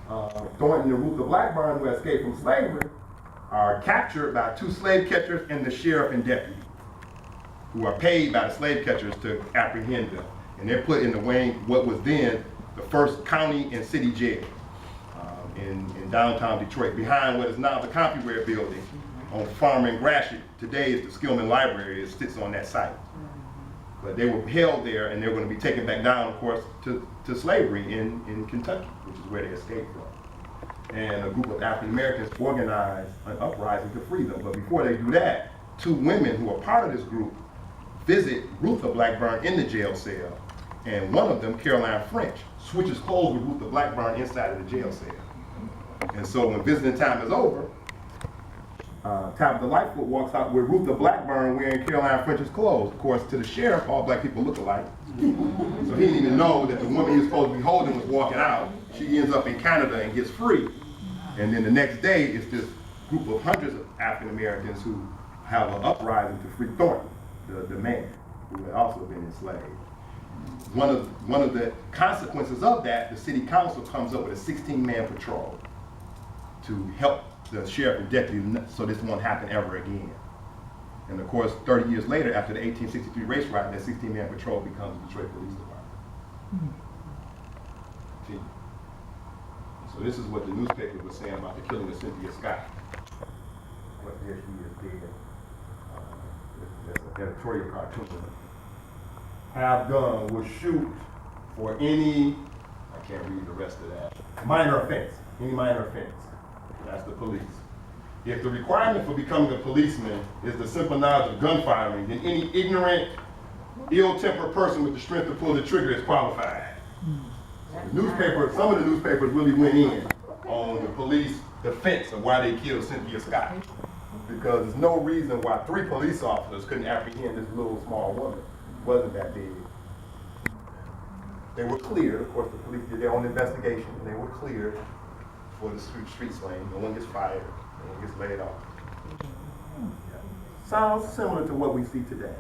Thornton and Ruther Blackburn, who escaped from slavery, are captured by 2 slave catchers and the sheriff and deputy, who are paid by the slave catchers to apprehend them. And they're put in the what was then the first county and city jail in downtown Detroit, behind what is now the CompuWare building on Farm and Gratiot. Today is the Skillman Library. It sits on that site. But they were held there, and they're going to be taken back down, of course, to slavery in Kentucky, which is where they escaped from. And a group of African Americans organized an uprising to free them. But before they do that, 2 women who are part of this group visit Ruther Blackburn in the jail cell, and one of them, Caroline French, switches clothes with Ruther Blackburn inside of the jail cell. And so when visiting time is over, Tabitha Lightfoot walks out with Ruther Blackburn wearing Caroline French's clothes. Of course, to the sheriff, all black people look alike. So he didn't even know that the woman he was supposed to be holding was walking out. She ends up in Canada and gets free. And then the next day, it's this group of hundreds of African Americans who have an uprising to free Thornton, the man who had also been enslaved. One of the consequences of that, the city council comes up with a 16-man patrol to help the sheriff and deputy so this won't happen ever again. And of course, 30 years later, after the 1863 race riot, that 16-man patrol becomes the Detroit Police Department. See? So this is what the newspaper was saying about the killing of Cynthia Scott. But there she is dead. That's an editorial cartoon. Have gun will shoot for any, I can't read the rest of that, minor offense, any minor offense. That's the police. If the requirement for becoming a policeman is the simple knowledge of gun firing, then any ignorant, ill-tempered person with the strength to pull the trigger is qualified. The newspaper, some of the newspapers really went in on the police defense of why they killed Cynthia Scott. Because there's no reason why 3 police officers couldn't apprehend this little small woman. It wasn't that big. They were cleared. Of course, the police did their own investigation, and they were cleared for the street slaying. No one gets fired. No one gets laid off. Yeah. Sounds similar to what we see today.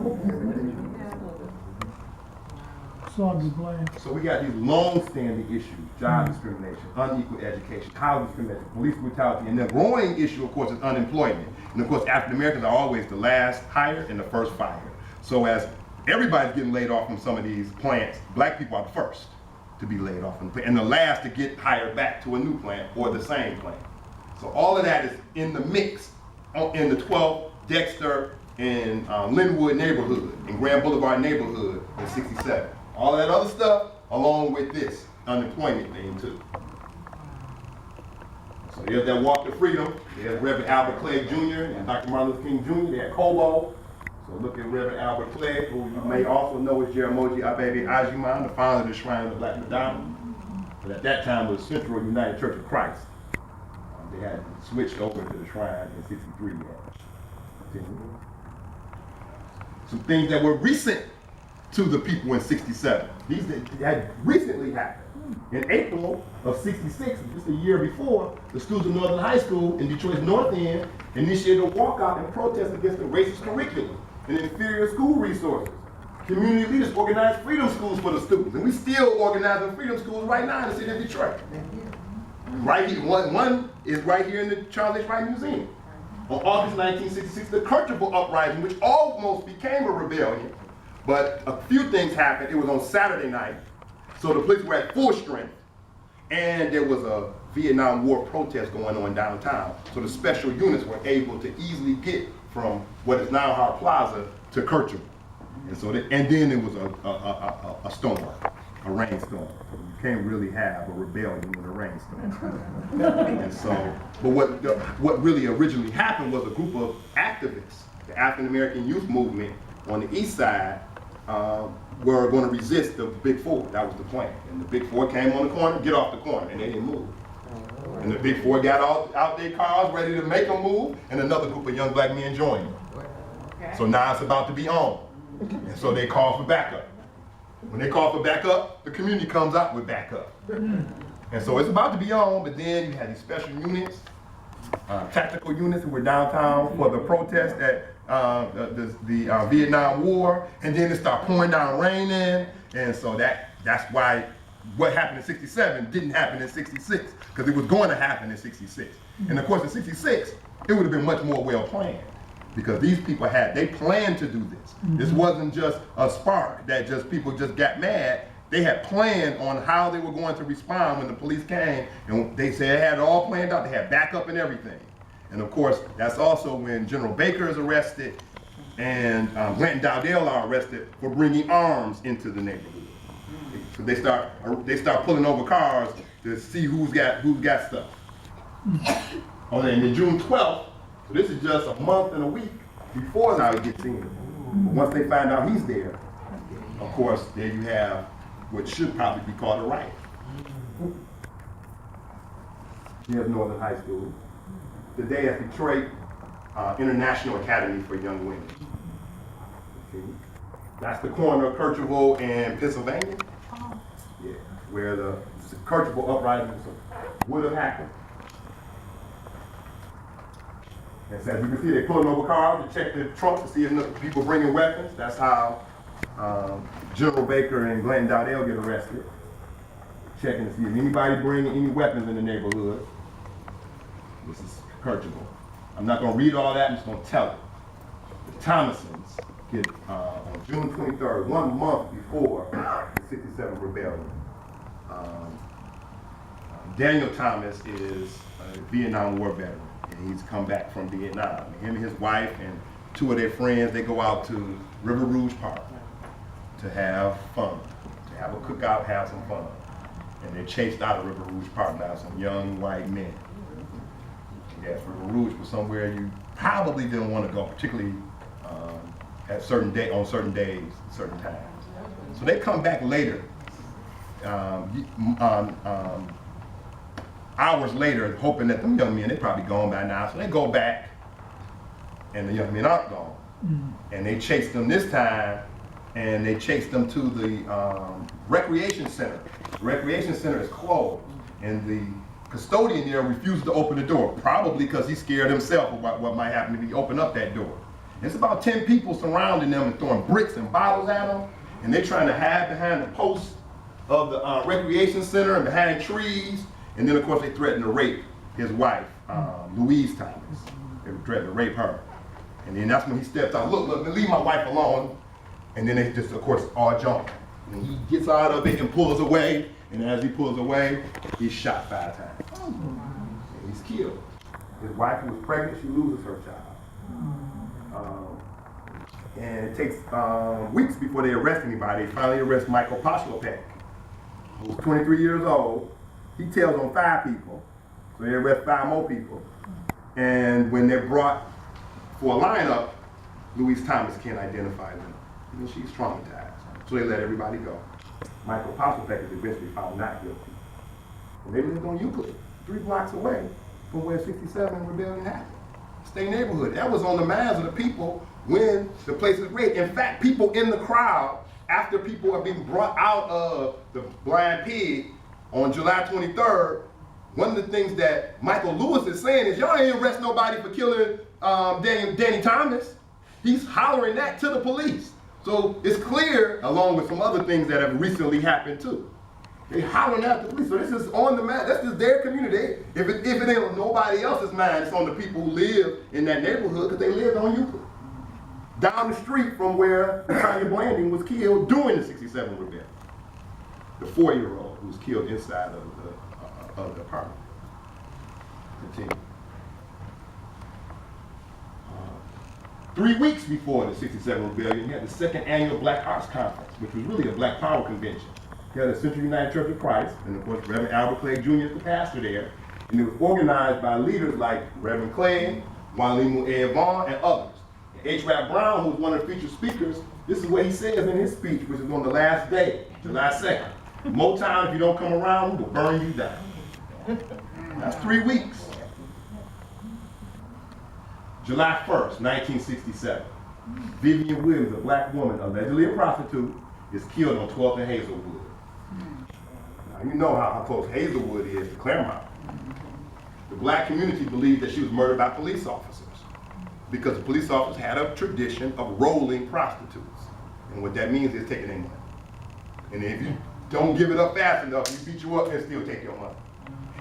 So we got these long-standing issues: job discrimination, unequal education, housing discrimination, police brutality, and the growing issue, of course, is unemployment. And of course, African Americans are always the last hired and the first fired. So as everybody's getting laid off from some of these plants, black people are the first to be laid off from the plant, and the last to get hired back to a new plant or the same plant. So all of that is in the mix in the 12th, Dexter, and Linwood neighborhood, and Grand Boulevard neighborhood in 67. All that other stuff, along with this unemployment thing too. So there's that Walk to Freedom. There's Reverend Albert Clegg Jr. and Dr. Martin Luther King Jr. They had Kobo. So look at Reverend Albert Clegg, who you may also know as Jeramogi Abebe Ajiman, the founder of the Shrine of the Black Madonna. But at that time was Central United Church of Christ. They had switched over to the Shrine in 63 yet. Some things that were recent to the people in 67. These had recently happened. In April of 66, just a year before, the students of Northern High School in Detroit's North End initiated a walkout and protest against the racist curriculum and inferior school resources. Community leaders organized freedom schools for the students, and we still organizing freedom schools right now in the city of Detroit. Right here, one is right here in the Charles H. Wright Museum. On August 1966, the Kercheval Uprising, which almost became a rebellion, but a few things happened. It was on Saturday night, so the police were at full strength, and there was a Vietnam War protest going on downtown, so the special units were able to easily get from what is now Howard Plaza to Kercheval. And so, and then it was a storm, a rainstorm. You can't really have a rebellion with a rainstorm. And so, but what really originally happened was a group of activists, the African American Youth Movement on the east side, were going to resist the Big Four. That was the plan. And the Big Four came on the corner, get off the corner, and they didn't move. And the Big Four got out their cars, ready to make a move, and another group of young black men joined them. So now it's about to be on. And so they call for backup. When they call for backup, the community comes out with backup. And so it's about to be on, but then you had these special units, tactical units who were downtown for the protest at the Vietnam War, and then it started pouring down raining, and so that's why what happened in 67 didn't happen in 66, because it was going to happen in 66. And of course in 66, it would have been much more well planned, because these people they planned to do this. This wasn't just a spark that people just got mad. They had planned on how they were going to respond when the police came, and they said they had it all planned out. They had backup and everything. And of course, that's also when General Baker is arrested and Grant and Dowdell are arrested for bringing arms into the neighborhood. So they start pulling over cars to see who's got stuff. Oh, and then June 12th, so this is just a month and a week before now he gets in. But once they find out he's there, of course, there you have what should probably be called a riot. Here's Northern High School. Today at Detroit International Academy for Young Women. Okay. That's the corner of Kercheval and Pennsylvania. Yeah, where the Kercheval uprising would have happened. And so as you can see, they're pulling over cars to check the trunk to see if people bringing weapons. That's how General Baker and Glenn Dowdell get arrested. Checking to see if anybody bringing any weapons in the neighborhood. This is Kercheval. I'm not going to read all that, I'm just going to tell it. The Thomasons get, on June 23rd, 1 month before the 67 rebellion. Daniel Thomas is a Vietnam War veteran, and he's come back from Vietnam. Him and his wife and 2 of their friends, they go out to River Rouge Park to have fun, to have a cookout, have some fun. And they're chased out of River Rouge Park by some young white men. Yes, River Rouge was somewhere you probably didn't want to go, particularly on certain days, certain times. So they come back later, hours later, hoping that the young men, they're probably gone by now. So they go back, and the young men aren't gone. And they chase them this time, and they chase them to the recreation center. The recreation center is closed, and the custodian there refused to open the door, probably because he's scared himself about what might happen if he opened up that door. It's about 10 people surrounding them and throwing bricks and bottles at them, and they're trying to hide behind the posts of the recreation center and behind trees, and then of course they threaten to rape his wife, Louise Thomas. They threaten to rape her. And then that's when he steps out, look, leave my wife alone. And then they just, of course, all jump. And he gets out of it and pulls away, and as he pulls away, he's shot 5 times. And he's killed. His wife, who was pregnant, she loses her child. And it takes weeks before they arrest anybody. They finally arrest Michael Poslopek, who's 23 years old. He tells on 5 people, so they arrest 5 more people. And when they're brought for a lineup, Louise Thomas can't identify them. And she's traumatized, so they let everybody go. Michael Poslopek is eventually found not guilty. And they lived on Euclid, 3 blocks away from where 67 rebellion happened. State neighborhood. That was on the minds of the people when the place was raided. In fact, people in the crowd, after people are being brought out of the Blind Pig on July 23rd, one of the things that Michael Lewis is saying is, y'all ain't arrest nobody for killing Danny Thomas. He's hollering that to the police. So it's clear, along with some other things that have recently happened too. They hollering at the police. So this is on the mind. That's just their community. If it ain't on nobody else's mind, it's on the people who live in that neighborhood, because they lived on Euclid, down the street from where Tanya Blanding was killed during the 67 rebellion. The 4-year-old who was killed inside of the apartment. Continue. 3 weeks before the 67 rebellion, you had the 2nd annual Black Arts Conference, which was really a Black Power convention. You had the Central United Church of Christ, and of course Reverend Albert Clay Jr. is the pastor there, and it was organized by leaders like Reverend Clay, Walimu A. Vaughn, and others. H. Rap Brown, who was one of the featured speakers, this is what he says in his speech, which is on the last day, July 2nd. Motown, if you don't come around, we will burn you down. That's 3 weeks. July 1st, 1967. Vivian Williams, a black woman, allegedly a prostitute, is killed on 12th and Hazelwood. Now, you know how close Hazelwood is to Claremont. The black community believed that she was murdered by police officers because the police officers had a tradition of rolling prostitutes. And what that means is taking their money. And if you don't give it up fast enough, we beat you up and still take your money.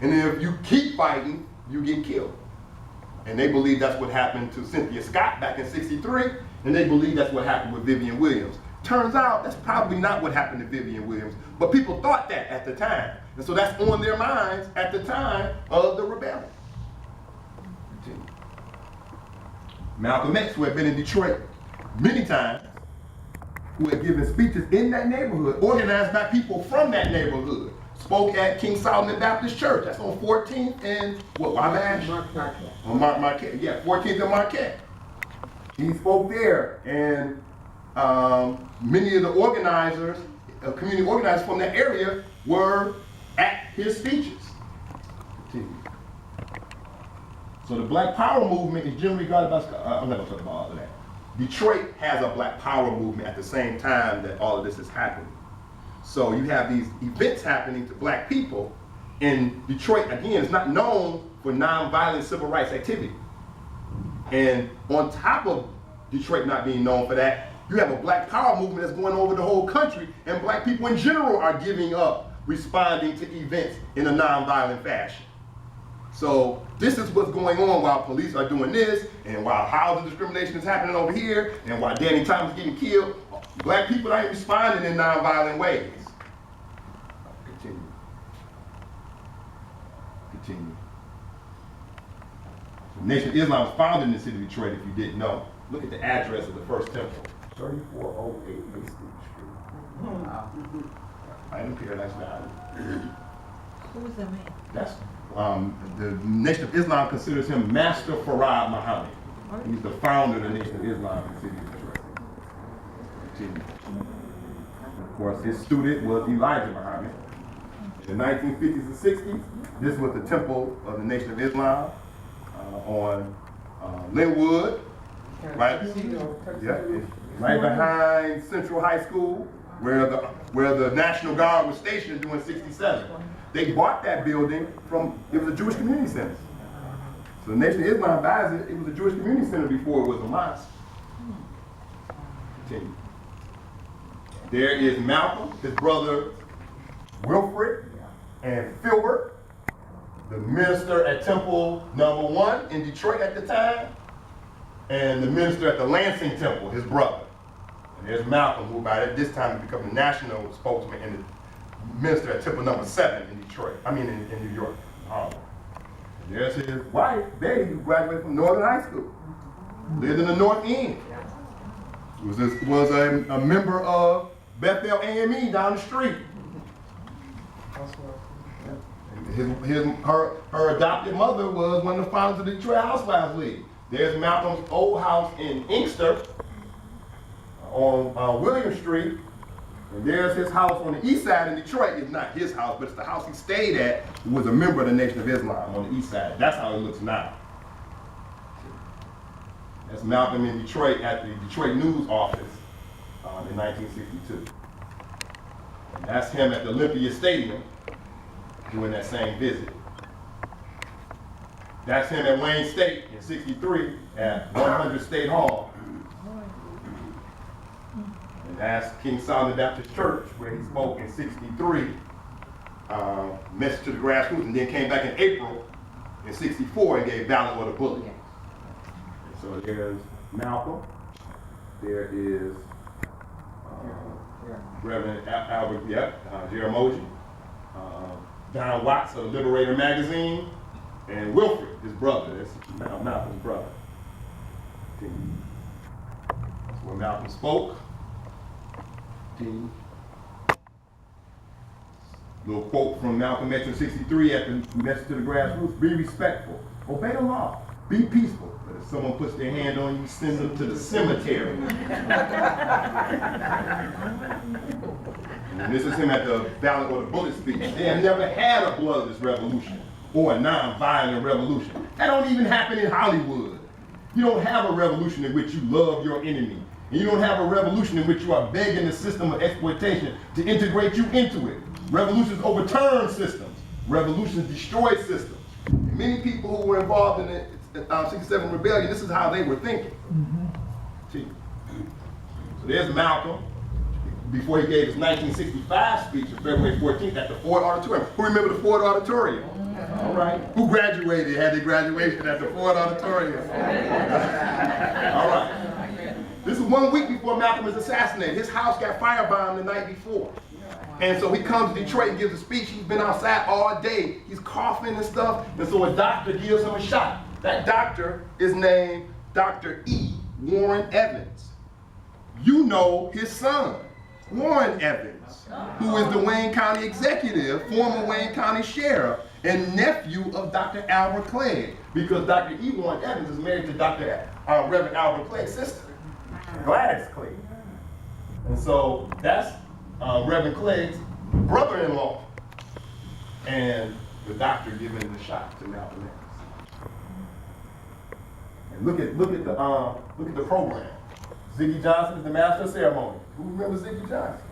And then if you keep fighting, you get killed. And they believe that's what happened to Cynthia Scott back in '63, and they believe that's what happened with Vivian Williams. Turns out that's probably not what happened to Vivian Williams, but people thought that at the time. And so that's on their minds at the time of the rebellion. Continue. Malcolm X, who had been in Detroit many times, who had given speeches in that neighborhood, organized by people from that neighborhood, spoke at King Solomon Baptist Church. That's on 14th and what, Wabash? Marquette. On Marquette, yeah, 14th and Marquette. He spoke there, and many of the organizers, community organizers from that area were at his speeches. Continue. So the Black Power movement is generally regarded by, I'm not gonna talk about all of that. Detroit has a Black Power movement at the same time that all of this is happening. So you have these events happening to Black people, and Detroit, again, is not known for nonviolent civil rights activity. And on top of Detroit not being known for that, you have a Black Power movement that's going over the whole country, and Black people in general are giving up responding to events in a nonviolent fashion. So this is what's going on while police are doing this, and while housing discrimination is happening over here, and while Danny Thomas is getting killed, Black people ain't responding in nonviolent ways. Continue. Continue. The Nation of Islam was founded in the city of Detroit, if you didn't know. Look at the address of the first temple. 3408 East Street. I don't care, that's not. Who was that man? That's, the Nation of Islam considers him Master Farad Muhammad. He's the founder of the Nation of Islam in the city of Detroit. Continue. Of course, his student was Elijah Muhammad. In the 1950s and 60s, this was the temple of the Nation of Islam on Linwood, right? Yeah, right behind Central High School, where the National Guard was stationed during '67. They bought that building from, it was a Jewish community center. So the Nation of Islam buys it, it was a Jewish community center before it was a mosque. Continue. There is Malcolm, his brother Wilfred, and Filbert, the minister at Temple No. 1 in Detroit at the time, and the minister at the Lansing Temple, his brother. And there's Malcolm, who by this time had become the national spokesman and the minister at Temple No. 7 in Detroit, in New York, Harlem. And there's his wife, Betty, who graduated from Northern High School, lived in the North End. Was a member of Bethel AME down the street. Her adopted mother was one of the founders of the Detroit Housewives League. There's Malcolm's old house in Inkster on William Street. And there's his house on the east side in Detroit. It's not his house, but it's the house he stayed at, who was a member of the Nation of Islam on the east side. That's how it looks now. That's Malcolm in Detroit at the Detroit News office in 1962. And that's him at the Olympia Stadium doing that same visit. That's him at Wayne State in '63 at 100 State Hall. And that's King Solomon Baptist Church, where he spoke in '63, message to the grassroots, and then came back in April in '64 and gave Ballot or the Bullet. So there's Malcolm. There is Reverend Albert, Jeramogi, Don Watts of Liberator magazine, and Wilfred, his brother. That's Malcolm's brother. That's where Malcolm spoke. Little quote from Malcolm X in '63 at the message to the grassroots: be respectful, obey the law, be peaceful. But if someone puts their hand on you, send them to the cemetery. And this is him at the Ballot or the Bullet speech. They have never had a bloodless revolution or a non-violent revolution. That don't even happen in Hollywood. You don't have a revolution in which you love your enemy. And you don't have a revolution in which you are begging the system of exploitation to integrate you into it. Revolutions overturn systems. Revolutions destroy systems. And many people who were involved in the '67 rebellion, this is how they were thinking. So there's Malcolm. before he gave his 1965 speech on February 14th at the Ford Auditorium. Who remember the Ford Auditorium? All right. Who graduated, had their graduation at the Ford Auditorium? All right. This is 1 week before Malcolm was assassinated. His house got firebombed the night before. And so he comes to Detroit and gives a speech. He's been outside all day. He's coughing and stuff. And so a doctor gives him a shot. That doctor is named Dr. E. Warren Evans. You know his son, Warren Evans, who is the Wayne County executive, former Wayne County sheriff, and nephew of Dr. Albert Clegg, because Dr. E. Warren Evans is married to Dr. Reverend Albert Clegg's sister, Gladys Clegg. And so that's Reverend Clegg's brother-in-law, and the doctor giving the shot to Malcolm X. And look at the program. Ziggy Johnson is the master of ceremony. Who remembers Ziggy Johnson?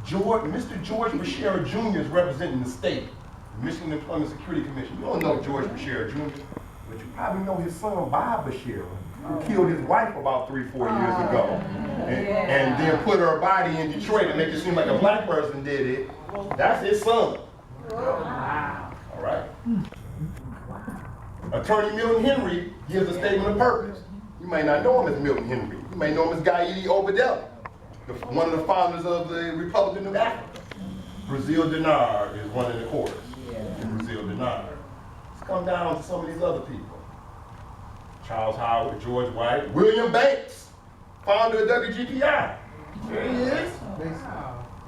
Mr. George Bashir Jr. is representing the state, the Michigan Employment Security Commission. You don't know George Bashir Jr., but you probably know his son, Bob Bashir, who killed his wife about 3-4 years ago, and then put her body in Detroit to make it seem like a black person did it. That's his son. All right. Attorney Milton Henry gives a statement of purpose. You may not know him as Milton Henry. You may know him as Guy Obadella, one of the founders of the Republic of New Africa. Brazil Denard is one in the chorus. Brazil Denard. Let's come down to some of these other people. Charles Howard, George Wright, William Banks, founder of WGPI. There he is.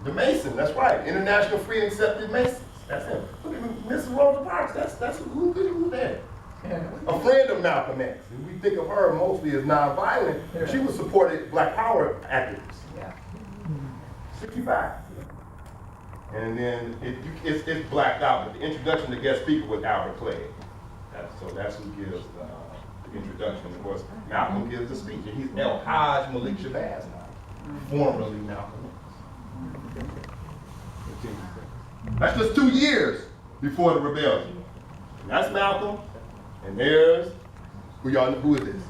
The Mason, that's right. International Free and Accepted Masons. That's him. Look at Mrs. Rosa Parks. That's who there. A friend of Malcolm X. And we think of her mostly as nonviolent. She was supported Black Power activists. 65. And then it's blacked out, but the introduction to guest speaker was Albert Clegg. So that's who gives the introduction. Of course, Malcolm gives the speech, and he's El Hajj Malik Shabazz now, formerly Malcolm X. That's just 2 years before the rebellion. And that's Malcolm, and there's, who is this?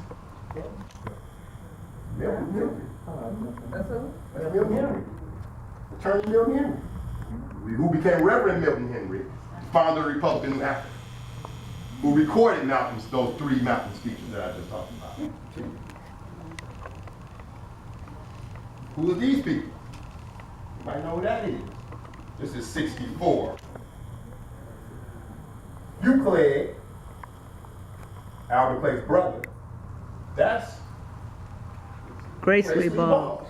Milton Henry. That's Milton Henry. Attorney Milton Henry, who became Reverend Milton Henry, founder of the Republic of New Africa, who recorded those 3 Malcolm speeches that I just talked about. Who are these people? You might know who that is. This is 64. Hugh Clegg, Albert Clegg's brother, that's Gracefully Ball.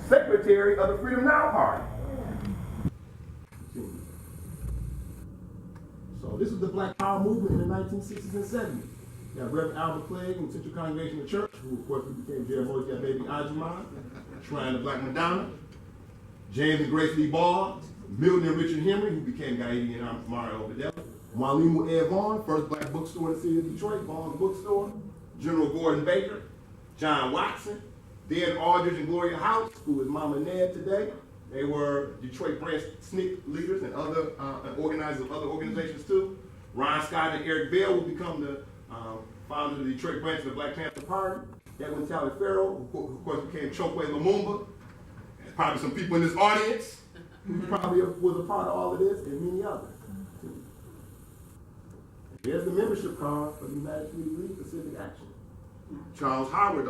Secretary of the Freedom Now Party. So this is the Black Power movement in the 1960s and 70s. You got Reverend Albert Clegg in Central Congregational Church, who of course became Jeroboam's got baby Jamon, Shrine of Black Madonna. James and Grace Lee Ball, Milton and Richard Henry, who became Gaidi and Mario Obadella. Mwalimu Ed Vaughn, first black bookstore in the city of Detroit, Vaughn's Bookstore. General Gordon Baker, John Watson, Dan Aldridge and Gloria House, who is Mama Ned today. They were Detroit branch SNCC leaders and other organizers of other organizations too. Ron Scott and Eric Bell will become the founders of the Detroit branch of the Black Panther Party. Edwin Taliaferro, who of course became Chokwe Lumumba. There's probably some people in this audience who probably was a part of all of this, and many others. There's the membership card for the United Community League Pacific Action. Charles Howard,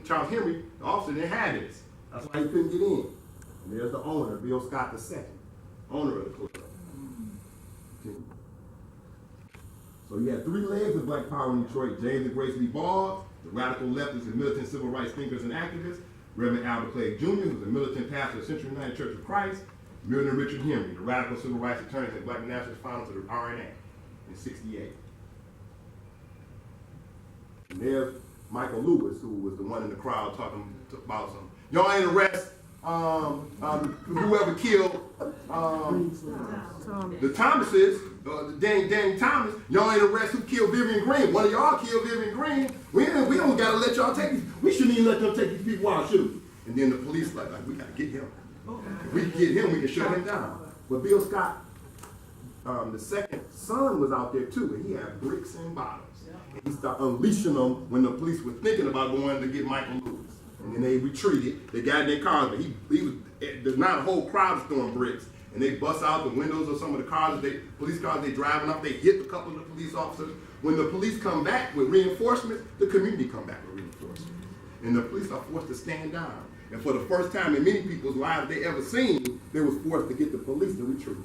Charles Henry, the officer, didn't have this. That's why he couldn't get in. And there's the owner, Bill Scott II, owner of the club. So you had 3 legs of Black Power in Detroit: James and Grace Lee Ball, the radical leftists and militant civil rights thinkers and activists; Reverend Albert Clegg Jr., who's a militant pastor of Central United Church of Christ; Milton and Richard Henry, the radical civil rights attorneys and black nationalist founders of the RNA in '68. And there's Michael Lewis, who was the one in the crowd talking about some, y'all ain't arrest whoever killed the Thomases, Danny Thomas. Y'all ain't arrest who killed Vivian Green. One of y'all killed Vivian Green. We don't gotta let y'all take these. We shouldn't even let them take these people out, should we? And then the police like we gotta get him. If we can get him, we can shut him down. But Bill Scott, the second son, was out there too, and he had bricks and bottles. And he started unleashing them when the police were thinking about going to get Michael Lewis. And then they retreated. They got in their cars, but there's not a whole crowd of throwing bricks. And they bust out the windows of some of the cars, police cars they driving up. They hit a couple of the police officers. When the police come back with reinforcements, the community come back with reinforcements. And the police are forced to stand down. And for the first time in many people's lives they ever seen, they was forced to get the police to retreat.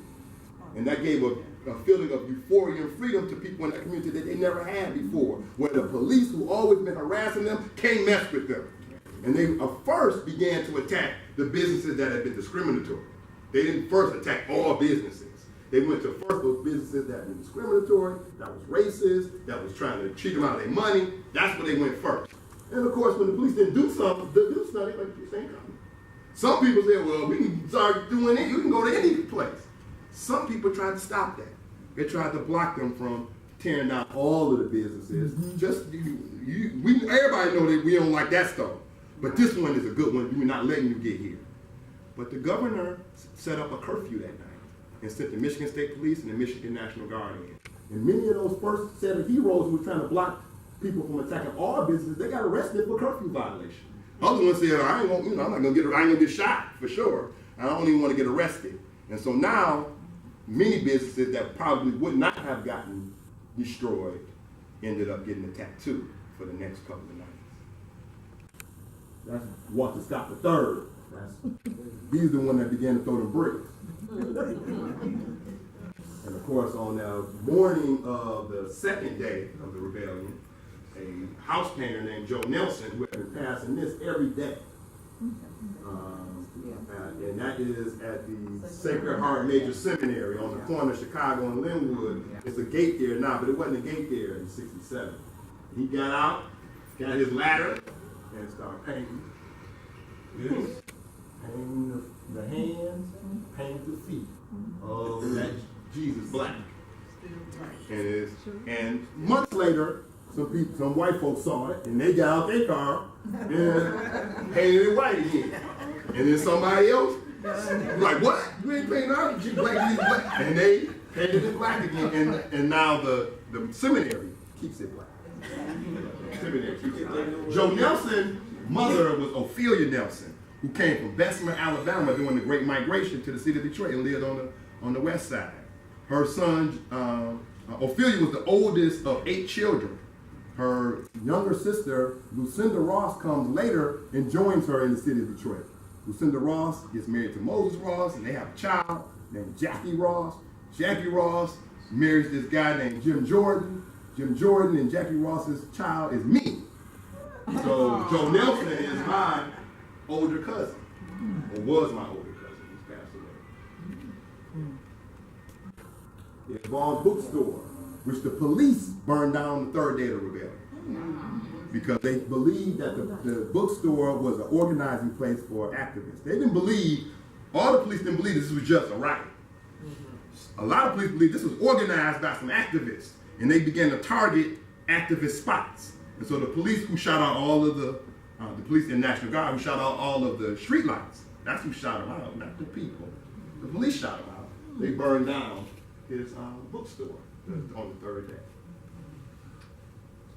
And that gave a feeling of euphoria and freedom to people in that community that they never had before, where the police, who always been harassing them, can't mess with them. And they first began to attack the businesses that had been discriminatory. They didn't first attack all businesses. They went to first those businesses that were discriminatory, that was racist, that was trying to cheat them out of their money. That's where they went first. And of course, when the police didn't do something, they like, this ain't coming. Some people said, well, we can start doing it. You can go to any place. Some people tried to stop that. They tried to block them from tearing down all of the businesses. Everybody know that we don't like that stuff. But this one is a good one. We're not letting you get here. But the governor set up a curfew that night and sent the Michigan State Police and the Michigan National Guard in. And many of those first set of heroes who were trying to block people from attacking all businesses, they got arrested for curfew violation. Other ones said, I'm not gonna get shot for sure. I don't even want to get arrested. And so now, many businesses that probably would not have gotten destroyed ended up getting attacked too for the next couple of nights. That's Walter Scott III. He's the one that began to throw the bricks. And of course, on the morning of the second day of the rebellion, a house painter named Joe Nelson, who had been passing this every day, and that is at the Sacred Heart Major Seminary on the corner of Chicago and Linwood. It's a gate there now, but it wasn't a gate there in '67. He got out, got his ladder, and started painting this, painting the hands, painting the feet of that Jesus black. And months later, some white folks saw it, and they got out their car and painted it white again. And then somebody else was like, what? You ain't painting our Jesus black. And they painted it black again. And now the seminary keeps it black. Seminary keeps it black. Joe Nelson's mother was Ophelia Nelson, who came from Bessemer, Alabama during the Great Migration to the city of Detroit and lived on the west side. Her son, Ophelia, was the oldest of 8 children. Her younger sister, Lucinda Ross, comes later and joins her in the city of Detroit. Lucinda Ross gets married to Moses Ross, and they have a child named Jackie Ross. Jackie Ross marries this guy named Jim Jordan. Jim Jordan and Jackie Ross's child is me. So Joe Nelson is my older cousin, or was my older cousin. He's passed away. It involves bookstore, which the police burned down the third day of the rebellion because they believed that the bookstore was an organizing place for activists. They didn't believe, all the police didn't believe this was just a riot. A lot of police believe this was organized by some activists, and they began to target activist spots. And so the police who shot out all of the police and National Guard who shot out all of the street lights, that's who shot them out, not the people. The police shot them out. They burned down his bookstore on the third day.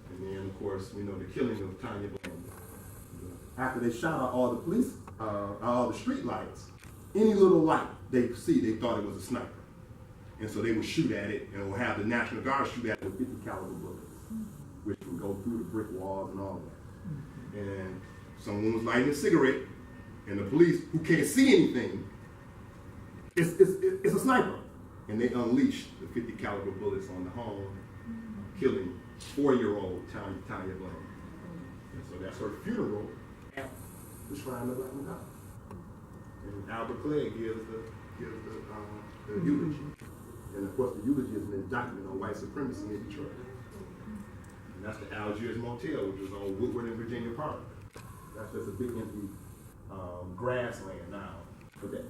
And then, of course, we know the killing of Tanya Blaine. After they shot out all the police, all the street lights, any little light they see, they thought it was a sniper. And so they would shoot at it and would have the National Guard shoot at it with 50 caliber bullets, which would go through the brick walls and all that. And someone was lighting a cigarette, and the police, who can't see anything, it's a sniper. And they unleashed the 50 caliber bullets on the home, killing 4-year-old Tanya Blaine. And so that's her funeral at the Shrine of Black Madonna. And Albert Clegg gives the eulogy. And of course the eulogy has been documented on white supremacy in Detroit. And that's the Algiers Motel, which is on Woodward and Virginia Park. That's just a big empty grassland now.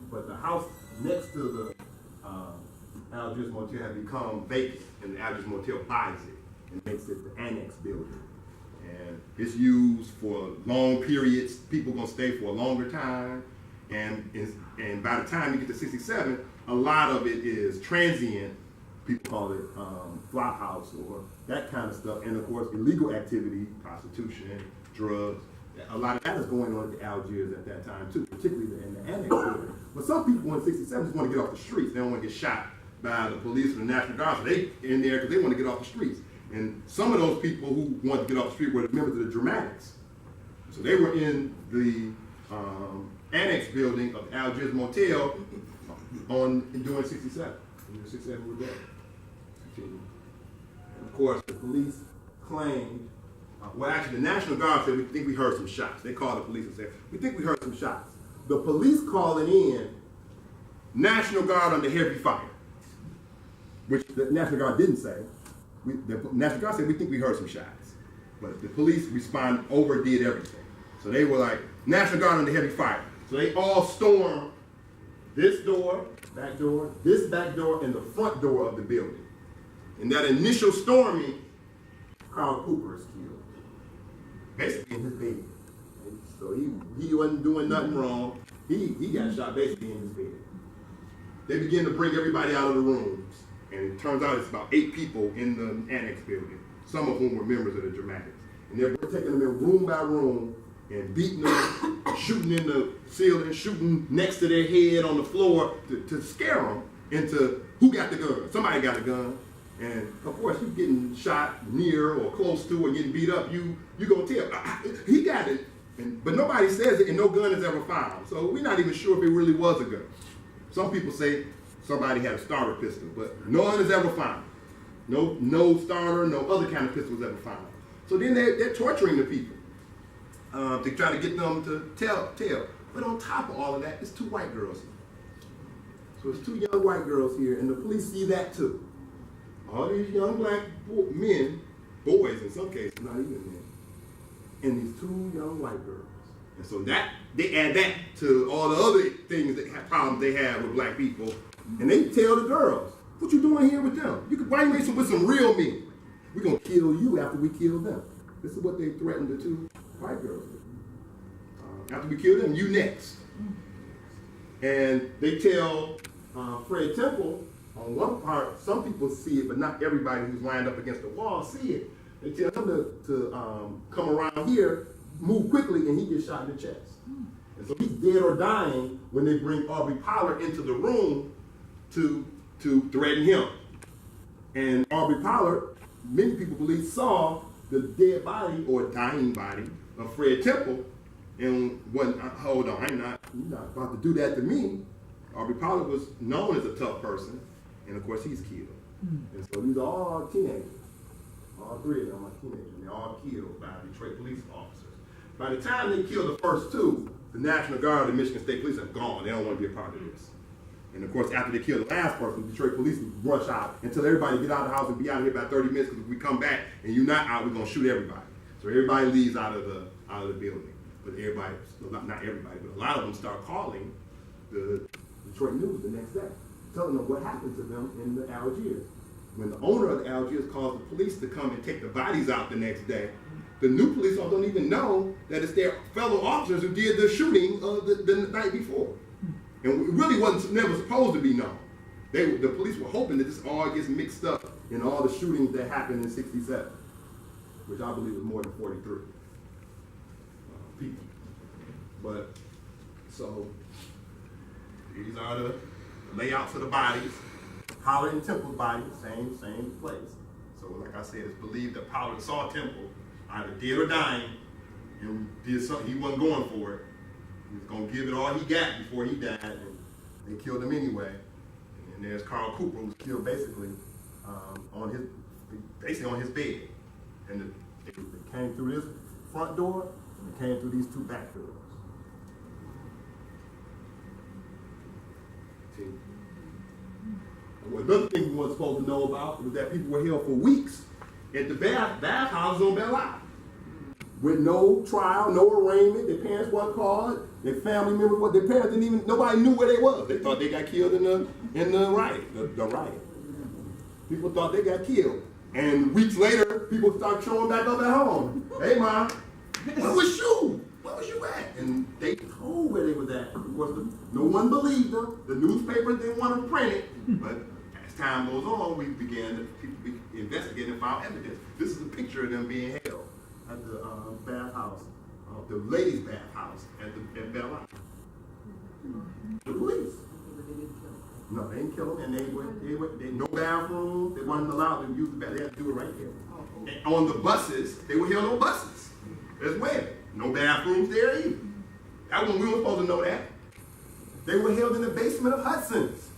But the house next to the Algiers Motel has become vacant, and the Algiers Motel buys it and makes it the annex building. And it's used for long periods. People gonna stay for a longer time. And by the time you get to 67, a lot of it is transient. People call it flop house or that kind of stuff. And of course, illegal activity, prostitution, drugs, A lot of that is going on at the Algiers at that time too, particularly in the annex building. But some people in '67 just want to get off the streets. They don't want to get shot by the police or the National Guard. So they in there because they want to get off the streets. And some of those people who wanted to get off the street were the members of the Dramatics. So they were in the annex building of Algiers Motel during '67. In 67 rebellion. And of course, the police claimed, well, actually, the National Guard said, we think we heard some shots. They called the police and said, we think we heard some shots. The police calling in, National Guard under heavy fire, which the National Guard didn't say. The National Guard said, we think we heard some shots. But the police responded, overdid everything. So they were like, National Guard under heavy fire. So they all stormed this door, this back door, and the front door of the building. In that initial storming, Carl Cooper is killed, basically in his bed. And so he wasn't doing nothing wrong. He got shot basically in his bed. They began to bring everybody out of the rooms, and it turns out it's about 8 people in the annex building, some of whom were members of the Dramatics. And they're taking them in room by room and beating them, shooting in the ceiling, shooting next to their head on the floor to scare them into who got the gun. Somebody got a gun. And of course, you getting shot near or close to or getting beat up, you gonna tell, he got it. But nobody says it and no gun is ever found. So we're not even sure if it really was a gun. Some people say somebody had a starter pistol, but no one is ever found. No starter, no other kind of pistol was ever found. So then they're torturing the people to try to get them to tell. But on top of all of that, it's 2 white girls here. So it's 2 young white girls here, and the police see that too. All these young black men, boys in some cases, not even men, and these 2 young white girls. And so that, they add that to all the other things that have problems they have with black people. And they tell the girls, what you doing here with them? Why you messing with some real men? We're gonna kill you after we kill them. This is what they threatened the 2 white girls with. After we kill them, you next. And they tell Fred Temple, on one part, some people see it, but not everybody who's lined up against the wall see it. They tell him to come around here, move quickly, and he gets shot in the chest. And so he's dead or dying when they bring Aubrey Pollard into the room to threaten him. And Aubrey Pollard, many people believe, saw the dead body or dying body of Fred Temple, and went, hold on, you're not about to do that to me. Aubrey Pollard was known as a tough person. And of course, he's killed. And so these are all teenagers. All 3 of them are teenagers. And they're all killed by Detroit police officers. By the time they kill the first 2, the National Guard and Michigan State Police are gone. They don't want to be a part of this. And of course, after they kill the last person, Detroit police rush out and tell everybody to get out of the house and be out of here by 30 minutes, because if we come back and you're not out, we're going to shoot everybody. So everybody leaves out of the building. But everybody, not everybody, but a lot of them start calling the Detroit News the next day, telling them what happened to them in the Algiers. When the owner of the Algiers calls the police to come and take the bodies out the next day, the new police officers don't even know that it's their fellow officers who did the shooting the night before. And it really wasn't never supposed to be known. The police were hoping that this all gets mixed up in all the shootings that happened in '67, which I believe was more than 43 people. But, so, these are the layouts of the bodies. Pollard and Temple's body, same place. So like I said, it's believed that Pollard saw Temple either dead or dying and did something, he wasn't going for it. He was gonna give it all he got before he died, and they killed him anyway. And there's Carl Cooper, who was killed basically on his bed. And they came through this front door, and they came through these 2 back doors. Well, another thing we weren't supposed to know about was that people were held for weeks at the bathhouses on Belle Isle, with no trial, no arraignment. Their parents weren't called. Their family members, their parents didn't even. Nobody knew where they was. They thought they got killed in the riot. The riot. People thought they got killed, and weeks later, people start showing back up at home. Hey, Mom, where was you? Where was you at? And they told where they was at. Of course, no one believed them. The newspapers didn't want to print it, but as time goes on, people investigate and found evidence. This is a picture of them being held at the bathhouse the ladies' bathhouse at Bel Air. The police. No, they didn't kill them, and they no bathroom. They weren't allowed to use the bathroom. They had to do it right there. And on the buses, they were held on buses as well. No bathrooms there either. That one, we weren't supposed to know that. They were held in the basement of Hudson's.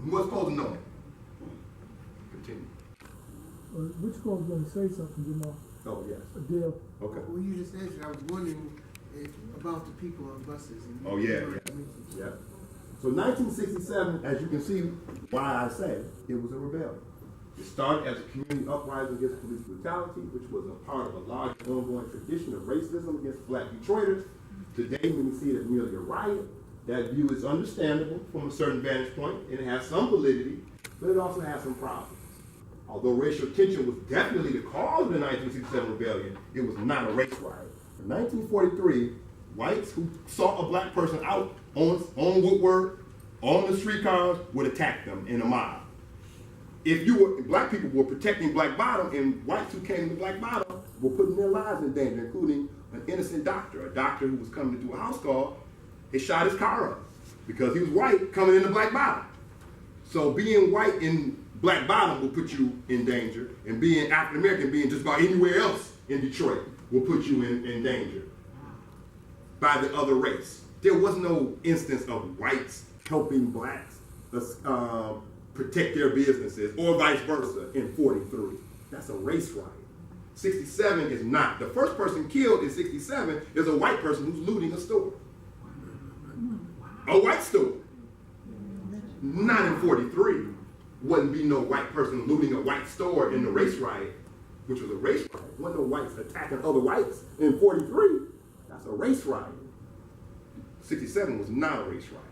We weren't supposed to know that. Continue. Which one's gonna say something, Jamon? Oh, yes. Adele. Okay. Well, you just answered, I was wondering about the people on buses. And Oh, yeah. Yeah. So 1967, as you can see why I say it was a rebellion. It started as a community uprising against police brutality, which was a part of a large ongoing tradition of racism against black Detroiters. Today, when we see it as merely a riot, that view is understandable from a certain vantage point, and it has some validity, but it also has some problems. Although racial tension was definitely the cause of the 1967 rebellion, it was not a race riot. In 1943, whites who saw a black person out on Woodward, on the streetcars, would attack them in a mob. Black people were protecting Black Bottom, and whites who came to Black Bottom were putting their lives in danger, including an innocent doctor. A doctor who was coming to do a house call, they shot his car up because he was white coming into Black Bottom. So being white in Black Bottom will put you in danger, and being African American, being just about anywhere else in Detroit, will put you in danger by the other race. There was no instance of whites helping blacks protect their businesses, or vice versa, in 43. That's a race riot. 67 is not. The first person killed in 67 is a white person who's looting a store. A white store. Not in 43. Wouldn't be no white person looting a white store in the race riot, which was a race riot. Wasn't no whites attacking other whites in 43. That's a race riot. 67 was not a race riot.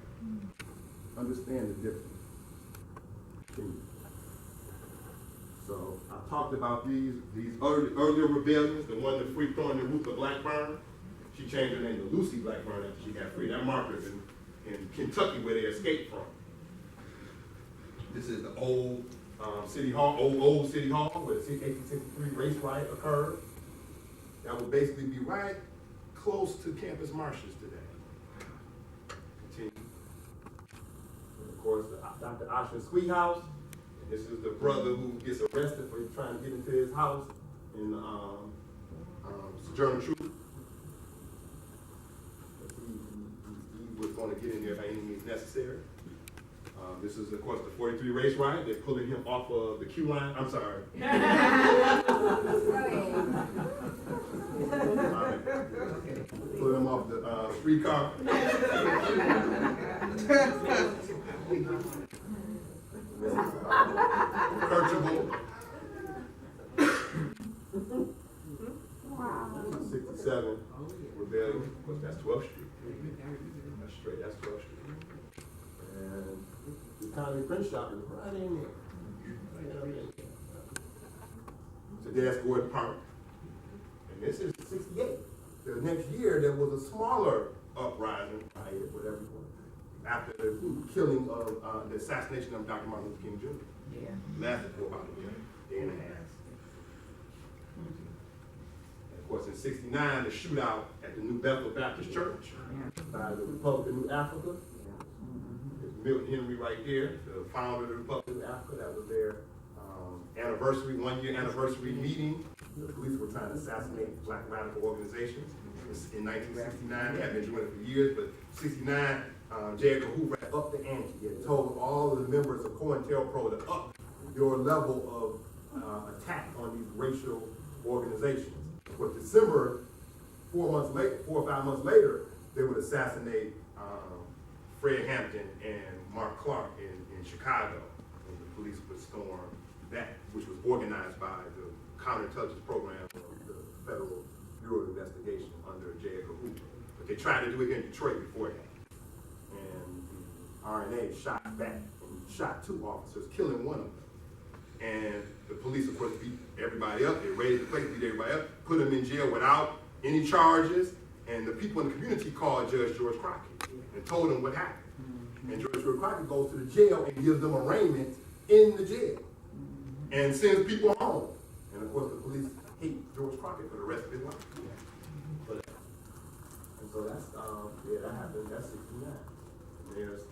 Understand the difference. So I talked about these earlier rebellions, the one that free throwing the Ruth Blackburn. She changed her name to Lucy Blackburn after she got free. That marker's in Kentucky where they escaped from. This is the old City Hall, old City Hall, where the 1863 race riot occurred. That would basically be right close to Campus Martius today. Continue. And of course, Dr. Ocean Sweet House. And this is the brother who gets arrested for trying to get into his house in Sojourner Truth. He was going to get in there by any means necessary. This is, of course, the 43 race riot. They're pulling him off of the queue line. I'm sorry. Pulling him off the streetcar. Kirchable. Wow. 67 rebellion. Of course, that's 12th Street. That's straight. That's 12th Street. And the Conley print shop is right in there. So that's Gordon Park. And this is 68. The next year, there was a smaller uprising, whatever you want, after the killing of the assassination of Dr. Martin Luther King Jr. Yeah. Lasted for about a day and a half. And of course, in 69, the shootout at the New Bethel Baptist Church by the Republic of New Africa. Milton Henry right there, the founder of the Republic of Africa. That was their anniversary, 1-year anniversary meeting. The police were trying to assassinate black radical organizations. In 1969, they had been doing it for years, but 69, J. Edgar Hoover upped the ante. He had told all of the members of COINTELPRO to up your level of attack on these racial organizations. Of course, December, 4 or 5 months later, they would assassinate Fred Hampton and Mark Clark in Chicago, and the police would storm that, which was organized by the counterintelligence program of the Federal Bureau of Investigation under J. Edgar Hoover. But they tried to do it here in Detroit beforehand. And the RNA shot back and shot 2 officers, killing one of them. And the police, of course, beat everybody up. They raided the place, beat everybody up, put them in jail without any charges. And the people in the community called Judge George Crockett and told him what happened. And George Crockett goes to the jail and gives them arraignment in the jail and sends people home. And of course, the police hate George Crockett for the rest of his life. But So that's, yeah, that happened, that's 69. And there's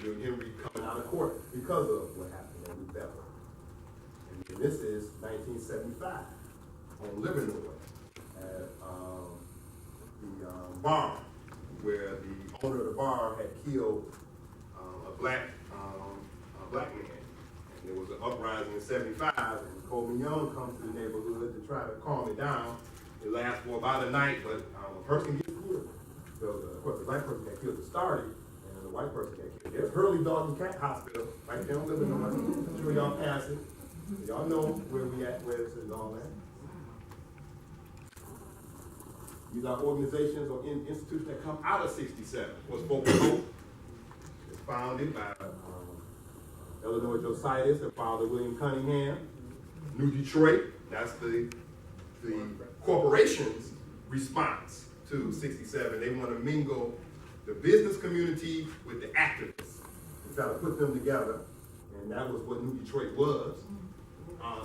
Junior Henry coming out of court because of what happened in New Bedford. And then this is 1975 on Livernois at the barn, where the owner of the barn had killed a black man. And there was an uprising in 75, and Coleman Young comes to the neighborhood to try to calm it down. It lasts for about a night, but a person gets killed. So, of course, the black person got killed to start it, and the white person got killed. There's Hurley Dog and Cat Hospital, right there on Livernois. I'm sure y'all pass it. Y'all know where we at, where it's and all that. These are organizations or institutions that come out of 67. What's Folk of Hope? It's founded by Illinois Josias and Father William Cunningham. New Detroit, that's the corporation's response to 67. They want to mingle the business community with the activists and try to put them together. And that was what New Detroit was.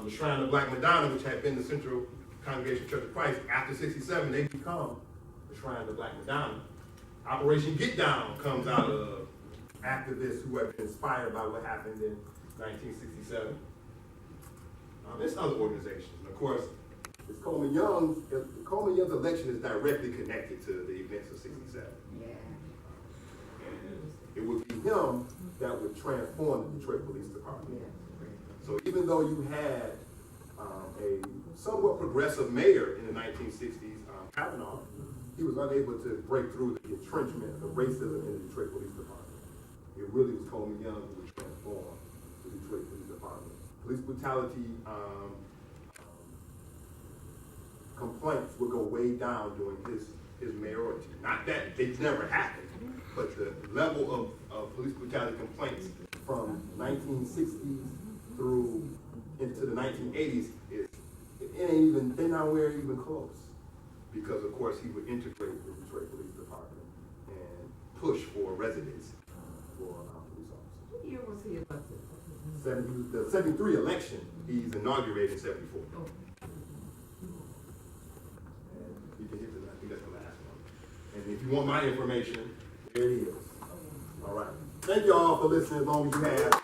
The Shrine of Black Madonna, which had been the Central Congregation Church of Christ, after 67, they become the Shrine of Black Madonna. Operation Get Down comes out of activists who have been inspired by what happened in 1967. There's other organizations. And of course, Coleman Young's election is directly connected to the events of 67. Yeah. And it would be him that would transform the Detroit Police Department. So even though you had a somewhat progressive mayor in the 1960s, Kavanaugh, he was unable to break through the entrenchment of racism in the Detroit Police Department. It really was Coleman Young who would transform the Detroit Police Department. Police brutality complaints would go way down during his mayoralty. Not that they never happened, but the level of police brutality complaints from 1960s through into the 1980s they're nowhere even close. Because of course he would integrate the Detroit Police Department and push for residency for police officers. What year was he elected? The 73 election, he's inaugurated in 74. And you can hit I think that's the last one. And if you want my information, there it is. All right. Thank you all for listening as long as you have.